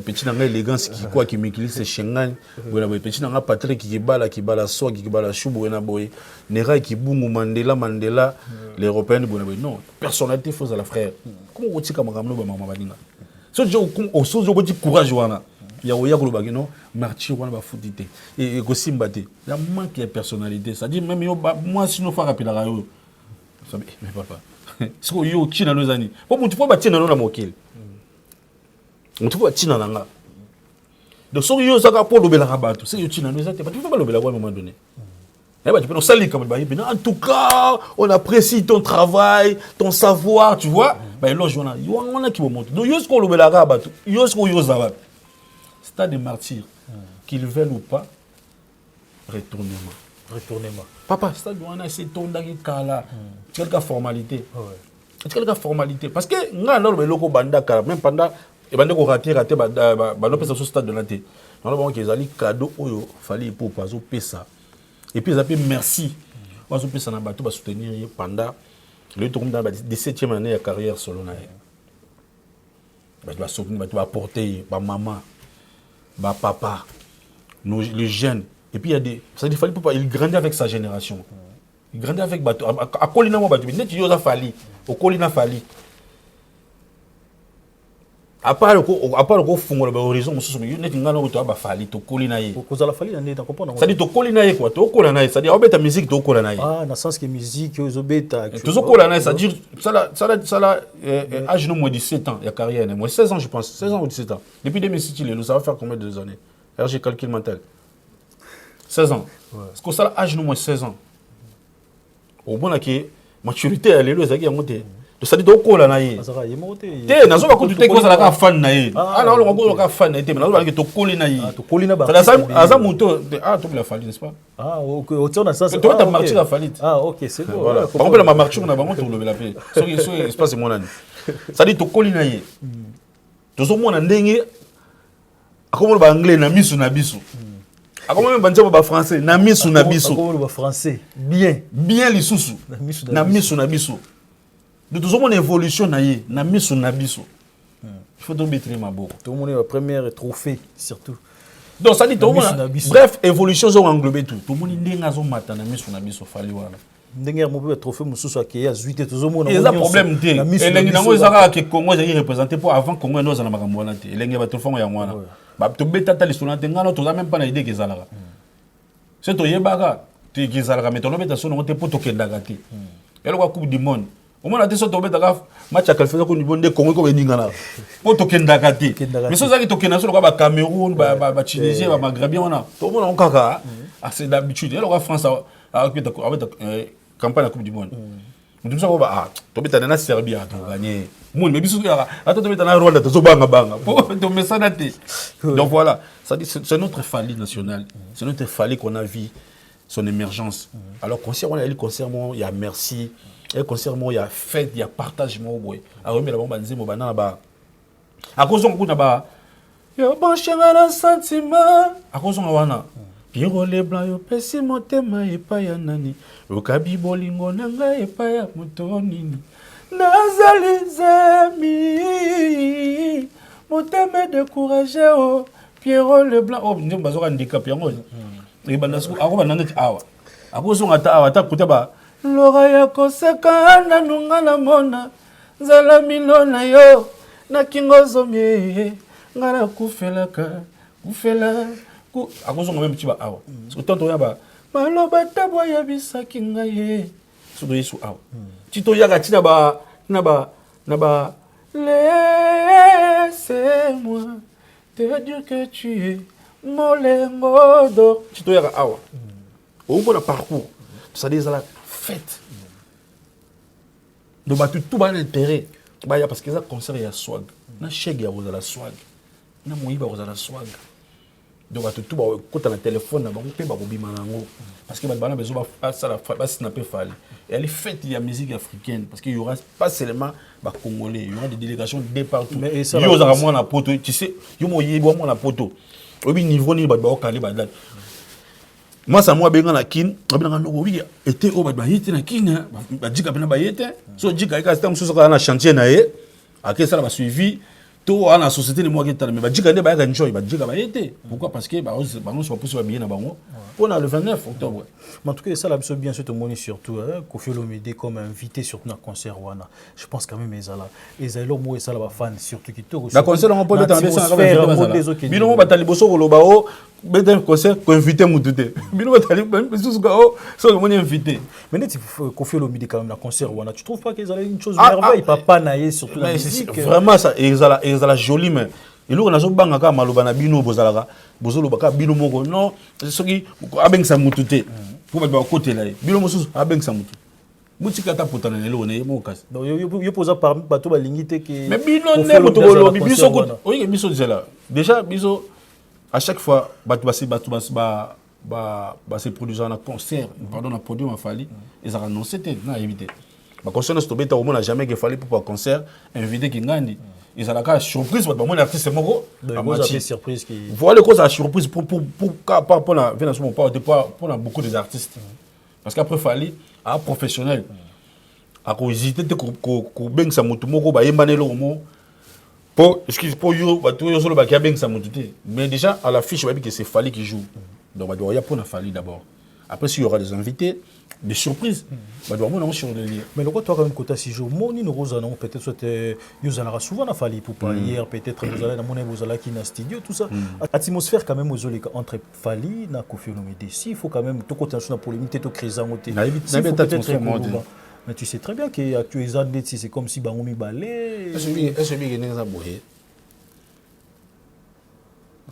petit nanga élégance qui quoi qui m'équilibre Schengen boy na boy petit nanga Patrick qui bala swag qui bala chou boy na boy Nera qui bungu Mandela les européens boy na boy non personnalité faut à la frère comment on dit comme ramlo ba mama badinga so je au so je dis courage wana ya oya ko bageno martyr wana ba foutité et kosimba te la manque de personnalité ça dit même yo moi sinon fa rappeler la yo ça mais papa ce que yo china nos amis pour mutu faut batina na mokili mutu faut batina nanga donc so yo saka pour lobela rabato c'est yo china nos amis tu faut pas lobela à un moment donné eh bah tu peux nous saluer comme en tout cas on apprécie ton travail ton savoir tu vois bah là on a qui monte donc yo ce qu'on lobela rabato yo ce qu'on yo zabat c'est des martyrs qu'ils veulent ou pas retournement papa stade wana c'est ton daki kala quelque formalité quelque formalité parce que nga na le loko banda kala même pendant et banda ko rater ba no pesa sur stade de la té non bon qu'ils ali cadeau oyo fallait pour pas pesa et puis ils appellent merci on zo pesa na bato ba soutenir pendant le tour dans la 17e année de carrière solo na ba doit soutenir ba doit porter ba maman ba papa nos les jeunes. Et puis il y a des ça dit fallait pas il grandit avec sa génération. Il grandit avec bateau à Colina mo bateau net yoza fali au Colina fali. À part le fungo le horizon mususu net ngana oto ba fali to Colina ye. Ko za la fali na ndeta comprendre. Ça dit to Colina ye quoi to kola na ye ça dit obeta musique to kola na ye. Ah na sens que musique zo beta. To zo kola na ye ça dit ça âge no moins 17 ans ya carrière moi 16 ans je pense 16 ans ou 17 ans. Depuis 2006 il est ça va faire combien de années? Alors j'ai calcul mental. 16 ans. Parce que ça, l'âge nous moins 16 ans. Au bon, la maturité, elle est là, ça monté. De ça dit, donc, on a eu. T'es, n'a pas compté que ça a fan naïe. Ah non, on a fan naïe, mais on a dit que tu naïe. Tu colles naïe. Ça monte. Ah, tu l'as fallu, n'est-ce pas? Ah, ok. Autant ça. Tu as marché la faillite. Ah, ok, c'est bon. Voilà. Par exemple, la marche, on a vraiment trouvé la paix. Ce espace est mon année. Ça dit, tu colles naïe. Tu as au moins un dengue. Comment le anglais n'a mis sur nabisu. Comment même bandia ba français na misu na biso comment le français bien les sous na misu na biso de tout mon évolution na misu na biso il faut donc mettre ma boue tout le monde la première trophée surtout donc ça dit tout le monde bref évolution ont englobé tout le monde ndenga zo mata na misu na biso fali wana ndenga mo be trophée mususu akeya zuite tout le monde il y a problème té elengi nango ezaka ke Congo j'ai représenté pour avant Congo nous na makambo wana té elengi ba trophée ya mwana ba to beta ta lisona te ngana to za même pas na idée ke zalaka c'est to yebaka te ke zalaka mais to no beta sono te poto ke ndagati elo kwa coupe du monde au moins la te so to beta ka match à qualification ko niveau de Congo ko beningana poto ke ndagati mais so za ki to ke na so ba Cameroun ba Tunisie ba Maghrébien wana to mona on kaka c'est d'habitude elo kwa France avec campagne à coupe du monde nous sommes ah to beta na Serbie a to gagner monde mais biso attends to beta na Rwanda to zo banga pour to mesanate donc voilà ça dit c'est notre folie nationale c'est notre folie qu'on a vu son émergence alors concert on a eu concert il y a merci et concert il y a fête il y a partage mo boy a remis la bombe nzimo bana ba a cause on kuna ba yo banchanga na sentiment a cause on wana Piro le blanc yo pesi motema epa ya nani okabi bolingo nanga epa ya mutonini nazali zemi motema découragé o Piro le blanc oh ndimba zo handicap yango ibanda su akoba nanga awa akozo ngata awa ta kutaba lora ya koseka na nunga na mona zala milona yo na kingozo mie ngara kufelaka kufela akozo même petit ba awa parce que tanto yaba maloba tabo ya bisaki ngaye so yesu awa tito yaga tina ba laissez-moi te dire que tu es molengo d'or tito yaga awa au bon parcours ça dit ça la fête donc tout ba l'intérêt ba ya parce que ça concert ya swag na chèque ya la swag na moyiba la swag donc tout quand on a téléphone na bango pe ba bobima nango parce que bana bezo ba ça la snapper Fally et elle est faite il y a musique africaine parce qu'il y aura pas seulement ba congolais il y aura des délégations de partout mais ça yo za moi na poto tu sais yo mo yebo moi na poto obi niveau ni ba okali ba date moi ça moi benga na kin abina no oui était au ba yete na kin ba dika bena ba yete so dika ka stam so na chantier na ye ake ça ba suivi tout à la société de moi qui est mais bah djika ne bah enjoy bah djika bah été pourquoi parce que bah on se pousse à bien na bango on a le 29 octobre mais en tout cas ça là bien sûr tout monde surtout Koffi Olomide comme invité sur notre concert wana je pense quand même les alors moi ça là ba fan surtout qui tout la concert on peut mettre en baisse ça bino ba tali boso ko bao mettre un concert ko inviter mututé bino ba tali boso ko so mo invité mais net Koffi Olomide quand même la concert wana tu trouves pas qu'ils allaient une chose merveille papa naïe surtout la musique vraiment ça ils la jolie mais et nous on a zo banga ka maloba na bino bozalaka bozoloba ka bino moko non soki abengisa mutu te pour ba côté là bino mosusu abengisa mutu mutika ta potana lelo ne mo kasi donc yo posa par bato ba lingité que mais bino ne moto bolo biso ko oui biso déjà déjà biso à chaque fois bato se produisant na concert pardon na produit ma Fally ils ont annoncé na éviter ba concert na stobeta au monde jamais que Fally pour un concert invité qui ngandi ils ont la surprise parce que mon artiste moko surprise qui voilà quoi ça surprise pour la venance mon pas pour beaucoup des artistes parce qu'après Fally a professionnel a ko hésiter ko beng sa mutu moko ba yembane lo mo pour excuse pour yo ba to yo solo ba ki beng sa mutu te mais déjà à l'affiche on va dire que c'est Fally qui joue donc bah il y a pour la Fally d'abord après s'il y aura des invités des surprises bah doit moi sur le lire mais le quoi toi quand même côté si jour moni no rosa non peut-être c'était yo allera souvent na Fally pour pas hier peut-être vous allez dans mon vous allez qui na studio tout ça atmosphère quand même aux entre Fally na Koffi Olomide si il faut quand même tout côté sur la polémique tout créer côté mais tu sais très bien que actuellement c'est comme si bangomi balé est-ce que n'est pas bohé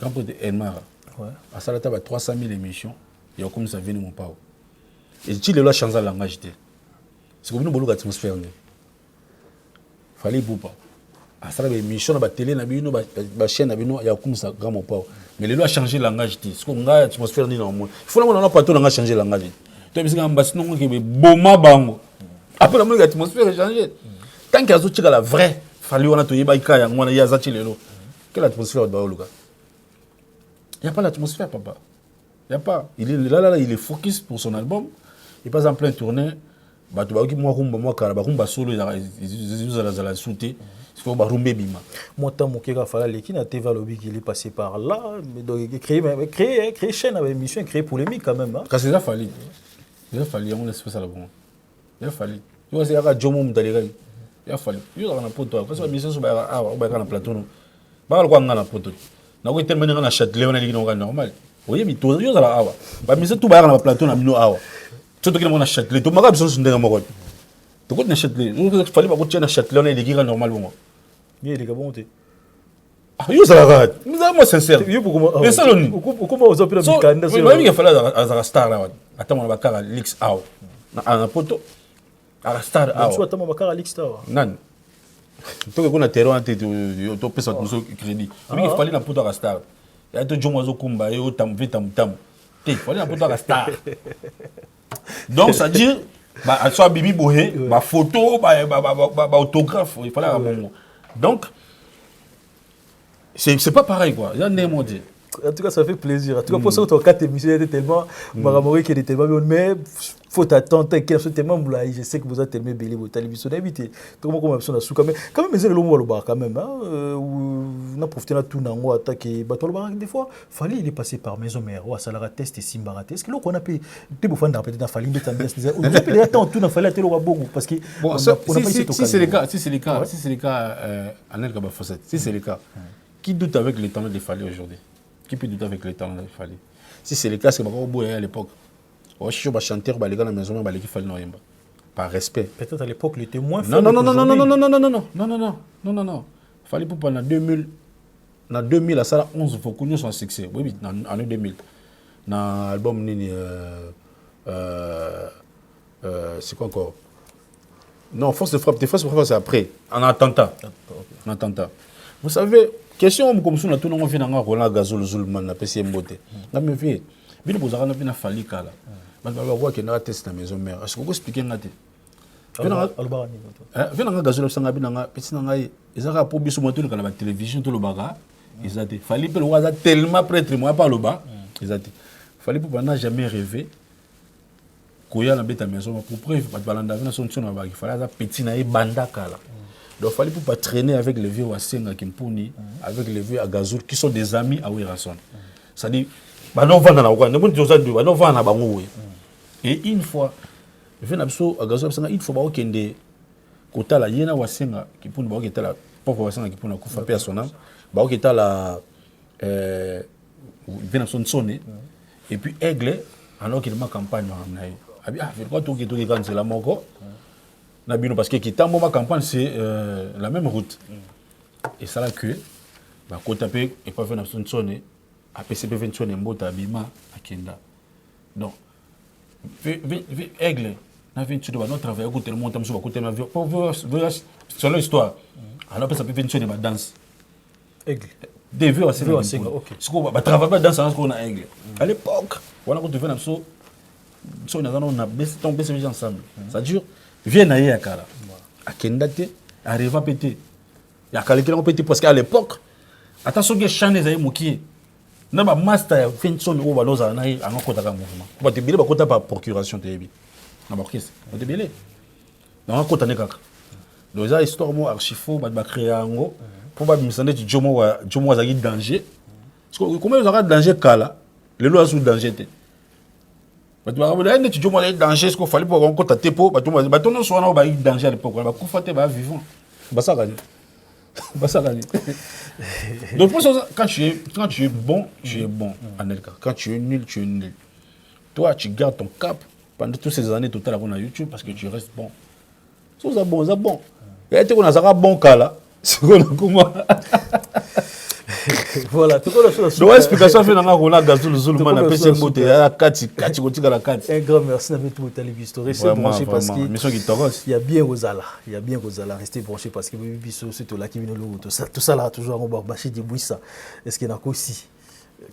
quand peut Elmar ouais à ça là tu as 300 000 émissions il y a comme ça vient mon pao et tu le change la langage c'est comme nous bolo atmosphère ne Fally Ipupa à ça là émission na télé na bino ba chaîne na bino il y a comme ça grand mon pao mais le a changé langage c'est comme nga atmosphère ni dans monde il faut na pas tout na changer langage toi parce que ambassadeur non que boma bango après la musique atmosphère est changée tant qu'il y a tout la vraie Fally on a tout yeba ika yango na ya zati lelo quelle atmosphère ba oluka il y a pas l'atmosphère papa il y a pas il est là il est focus pour son album il passe en plein tournée ba to ba ki moi kala ba rumba solo ils la sauter il faut ba rumbe bima moi tant mon keka Fally leki na TV lobby qui est passé par là mais donc créer chaîne avec émission créer polémique quand même hein parce que ça Fally on laisse faire ça là bon il Fally yo c'est ya jomo mutalega ya Fally yo na poto parce que mission so ba na plateau no ba ko ngana poto na ko terminer na Châtelet on a dit non normal oui mais tout yo za awa ba mission tout ba na plateau na mino awa tout que na Châtelet to maka biso ndenge moko to ko na Châtelet yo Fally ba ko tia na Châtelet on a dit normal bon il est bon te yo za la moi sincère yo pourquoi mais ça l'on pourquoi aux opéra mikanda c'est moi il fallait à star là attends on va bakara lix awa na poto à star awa tu attends bakara lix awa nan to ko na terrain ante to pesa tout crédit il fallait na poto à star ya to jomo zo kumba yo tam te fallait na poto à star donc ça dit bah soit bibi bohé ba photo ba autographe il fallait un bon donc c'est pas pareil quoi il y a un mot dit en tout cas ça fait plaisir en tout cas pour ça ton 4 émissions était tellement maramori qui était tellement mais faut attendre qu'il soit tellement moulay je sais que vous êtes tellement belé votre télévision d'invité tout comme option na souka mais quand même les lomo loba quand même hein on a profité na tout nango attaquer bato loba des fois Fally il est passé par maison mère ou salara test et simbarate est-ce que là on a pu te bofan d'appeler dans Fally mais tendance on peut peut attendre tout na Fally à telo bongo parce que bon si c'est le cas Anel Kaba Fawcett si c'est le cas qui doute avec le talent de Fally aujourd'hui qui peut douter avec le talent de Fally si c'est le cas c'est pas beau à l'époque je suis un chanteur les gars dans la maison qui Fally non par respect peut-être à l'époque il était moins non Fally Ipupa en 2000 à ça 11 faut connaître son succès oui en 2000 dans album nini c'est quoi encore non force de frappe c'est après en attentat vous savez question comme ça na tout non vient nga Roland Gazol Zulman na pesi mbote nga me vie bino bozaka na bina fali kala ba ba ke na test na maison mère est-ce que vous expliquer ngate vena nga Gazol sanga bina nga pesi na ngai ezaka po biso moto na ba télévision to lo baga ezate fali pe lo waza tellement prêtre moi pas lo ba ezate fali pour n'a jamais rêvé koya na beta maison pour preuve ba balanda vena son tsona ba il fallait za petit na e banda kala. Donc, il fallait pas traîner avec les vieux Wassenga Kimpuni, avec les vieux Agazoul, qui sont des amis à Wirason. C'est-à-dire, et une fois, une fois, il kota la yena Wassenga Kimpuni, il y a la pauvre Wassenga Kimpuni, qui fait personnel, il y a la Vénation sonné, et puis Aigle, alors qu'il y a une campagne, il y a une campagne, parce que ma campagne c'est la même route et ça là que bah quand tapé et pas venir son sonner à PCP 21 mbota bima akenda donc aigle na 28 ba notre travail côté le montant sur côté ma pour sur l'histoire alors ça peut 21 ba danse aigle des vieux assez OK ce qu'on va travailler pas danse qu'on a aigle à l'époque voilà quand tu venir so on a baissé ton baissé ensemble ça dure viens à Yakala. À Kendate, arrive à péter. Il y a quelqu'un qui a pété parce qu'à l'époque, attention que Chané Zaï Mouki, n'a pas master, fin de son ou baloza, n'a pas encore de mouvement. On va te biler par procuration, t'es bien. On va te biler. On va te biler. Donc, ça, histoire, moi, archifo, va créer un mot, pour pas me sentir que Jomo a eu danger. Parce que comment ils auront danger, Kala, les lois sont danger. Tu vas danger, ce qu'il fallait pour rencontrer tes pots. Tu vas soit danger à l'époque. Tu vas vivant. Donc, quand tu es bon, tu es bon. Quand tu es nul, tu es nul. Toi, tu gardes ton cap pendant toutes ces années totales avant à YouTube parce que tu restes bon. C'est bon, c'est bon. Et tu as bon cas là. C'est comment. Voilà, tout le monde. Donc, explication fait dans la Roland Gazol Zulman na PC Mbote à Kati kotika la Kati. Un grand merci d'avoir tout télévisé historique, c'est branché parce que mission qui t'orose. Il y a bien Rosala, restez branché parce que biso c'est tout là qui vient tout ça là toujours on va bâcher du Bouissa. Est-ce qu'il y en a aussi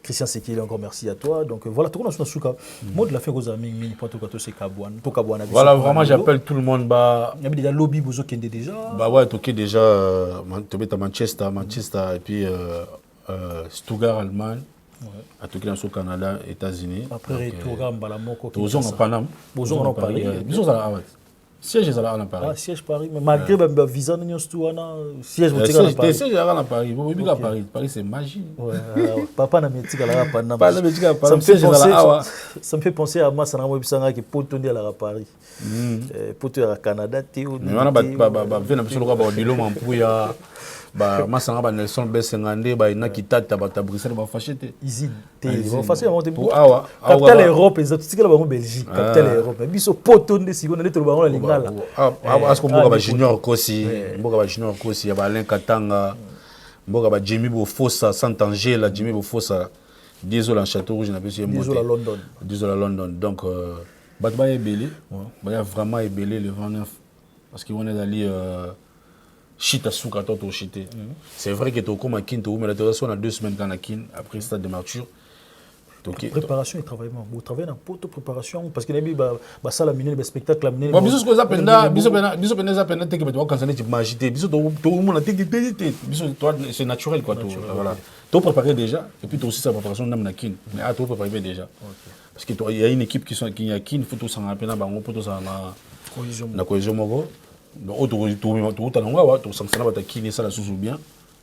Christian Sekili, encore merci à toi. Donc voilà, tout le monde a souka. Moi de la fin aux amis, mini point tout c'est Kabouane. Pour Kabouane. Voilà, vraiment j'appelle tout le monde il y a déjà lobby bozo kende déjà. Bah ouais, toqué déjà à Manchester et puis Stuttgart Allemagne. À toqué dans le Canada, États-Unis. Après retour mbala moko. Bozo en Paname. Bozo en Paris. Bozo à siège est à Paris. Ah, siège Paris, mais malgré le visa, nous sommes siège à Paris. Siège à Paris. Vous à Paris. Paris, c'est magie. Papa n'a métier à la ça me fait penser à moi, ça n'a pas qui peut tourner à la Paris. Pour tourner à Canada, Théo. Mais on a venir absolument pas de l'homme pour ya. Bah masanga ba Nelson Besengande ba ina kitata ba Bruxelles ba fâché Izine ba fâché monter pour awa capitale Europe les autres ba Belgique capitale Europe biso potonde siko na to ba la lingala asko mboka ba junior kosi ba Alain Katanga mboka ba Jimmy Bofossa Santangela Jimmy Bofossa désolé en Château Rouge na biso désolé à London donc ba ébélé ba vraiment ébélé le 29 parce qu'on est allé Chita souka toto chité. C'est vrai que tu comme kin tu mais la on a 2 semaines quand la kin après stade de mature. Préparation et travail vous travaillez dans poto préparation parce que les ba ça la mine le spectacle la mine. Bon biso ce que ça penda biso penda te que tu vas canceller tu m'agiter biso tout le monde te biso toi c'est naturel quoi tout voilà. Tu préparer déjà et puis tu aussi sa préparation dans la kin mais tu préparer déjà. Parce que il y a une équipe qui a kin faut tout s'en rappeler na bango poto ça na cohésion moko. Donc, tout le sanctionné va t'acquiner ça la sous bien.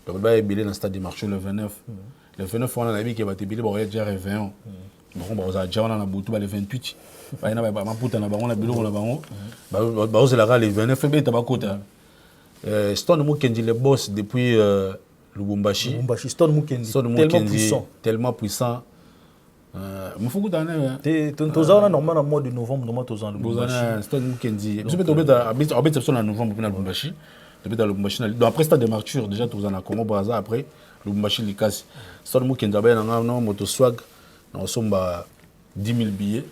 Donc, il va être dans le stade de marché le 29. Le 29, on a la vie qui va être bilé, il va être déjà réveillé. Donc, on va déjà dans la boutique le 28. Il y a un poutre dans la baron, la bureau, la baron. Le 29, il y a Stone Mukendi, le boss depuis Lubumbashi. Stone Mukendi, tellement puissant. Il faut que tu aies un normal en mois de novembre, normalement, tu as un Stone Mukendi. Je vais te en novembre pour Lubumbashi. Après stade de martyr, déjà, tu as Congo Brazza. Après, Lubumbashi, les casse. Stone Mukendi, tu as un motoswag. Nous sommes 10 000 billets.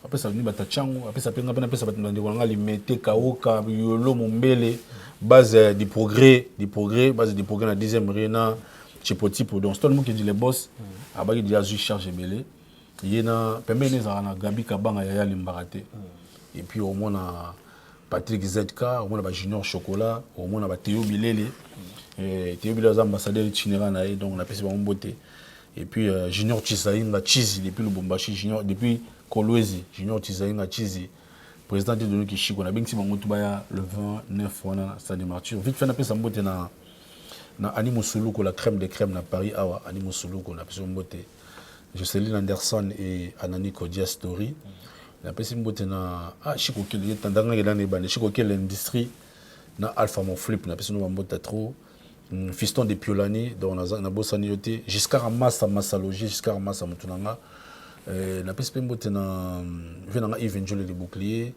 Après, ça vient de Tachango. Après, ça vient de Limete, Kaoka, Yolo, Mombele. base du progrès base du progrès na 10e réna Chipotipo donc tout le monde qui dit les boss abaki dit azu charge belé yena pembe les na Gabi Kabanga ya Limbarate et puis au moins na Patrick ZK au moins na Junior Chocolat au moins na Théo Bilele et Théo Bilele ambassadeur de Chinera na donc on a passé bon beauté et puis Junior Chisainga Chizi depuis le Bombashi Junior depuis Kolwezi Junior Chisainga Chizi président de nous qui chico na bengsi bango tubaya le 29 wana stade Martyr vite fait na pesa mbote na Animo Suluko la crème de crème na Paris awa Animo Suluko na pesa mbote Jocelyn Anderson et Anani Kodia Story na pesa mbote na chico kele tandanga ngela bande chico kele industrie na Alpha Mon Flip na pesa mbote trop fiston de Piolani donc na bosani yote jusqu'à Massa Massalogie jusqu'à Massa Mutunanga na pesa mbote na venanga Evangelio de Bouclier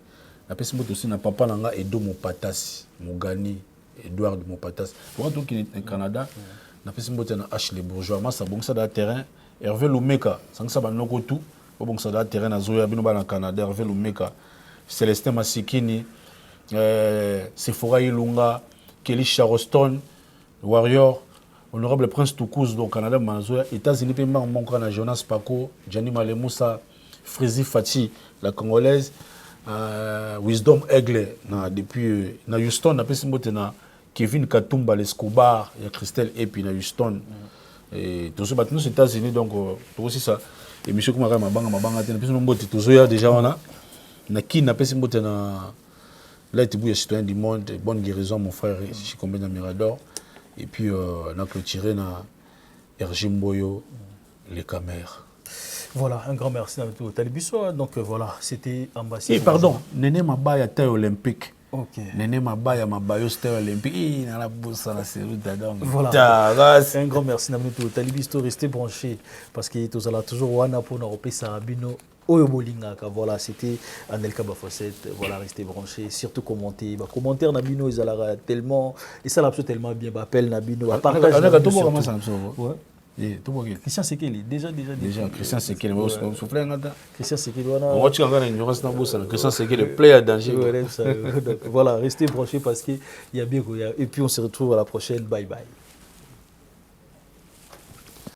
na pesa mbote aussi na papa nanga Edo Mopatasi Mogani Edouard Mopatasi pour tout qui est au Canada na pesa mbote na Ashley Bourgeois Massa bongsa da terrain Hervé Lumeka sangsa banoko tout bongsa da terrain na Zoya bino ba na Canada Hervé Lumeka Célestin Masikini Sephora Ilunga Kelly Charleston Warrior Honorable Prince Toukouz donc Canada Manzoya États-Unis pe mon kana Jonas Paco Gianni Malemusa Frizi Fati la congolaise Wisdom Aigle na depuis na Houston na pesi mbote na Kevin Katumba l'Escobar ya Christelle Epi na Houston et tous ces bateaux aux États-Unis donc tout aussi ça et monsieur Kumara mabanga te na pesi mbote tozoya déjà on a na qui na pesi mbote na là tu bouilles citoyen du monde bonne guérison mon frère Chikombena Mirador et puis on a clôturé na RG Mboyo les caméras. Voilà, un grand merci à tout Talibiso. Donc voilà, c'était ambassadeur. Et pardon, Néné Mabaya taille olympique. OK. Néné Mabaya Mabayo taille olympique. Dans la bourse à la série d'Adam. Voilà. Un grand merci à tout Talibiso, restez branchés parce que tous là toujours wana pour nous repérer ça bino. Voilà, c'était Anelka Bafosset. Voilà, restez branchés, surtout commentez. Bah, commentaire Nabino, ils allaient tellement, et ça l'absolu tellement bien. Appel Nabino, partage. Christian Sekeli, déjà. Christian Sekeli, on souffle un Christian Sekeli, on va tu ignorance dans bourse. Christian Sekeli, player danger. Voilà, restez branchés parce qu'il y a bien. Et puis on se retrouve à la prochaine. Bye bye.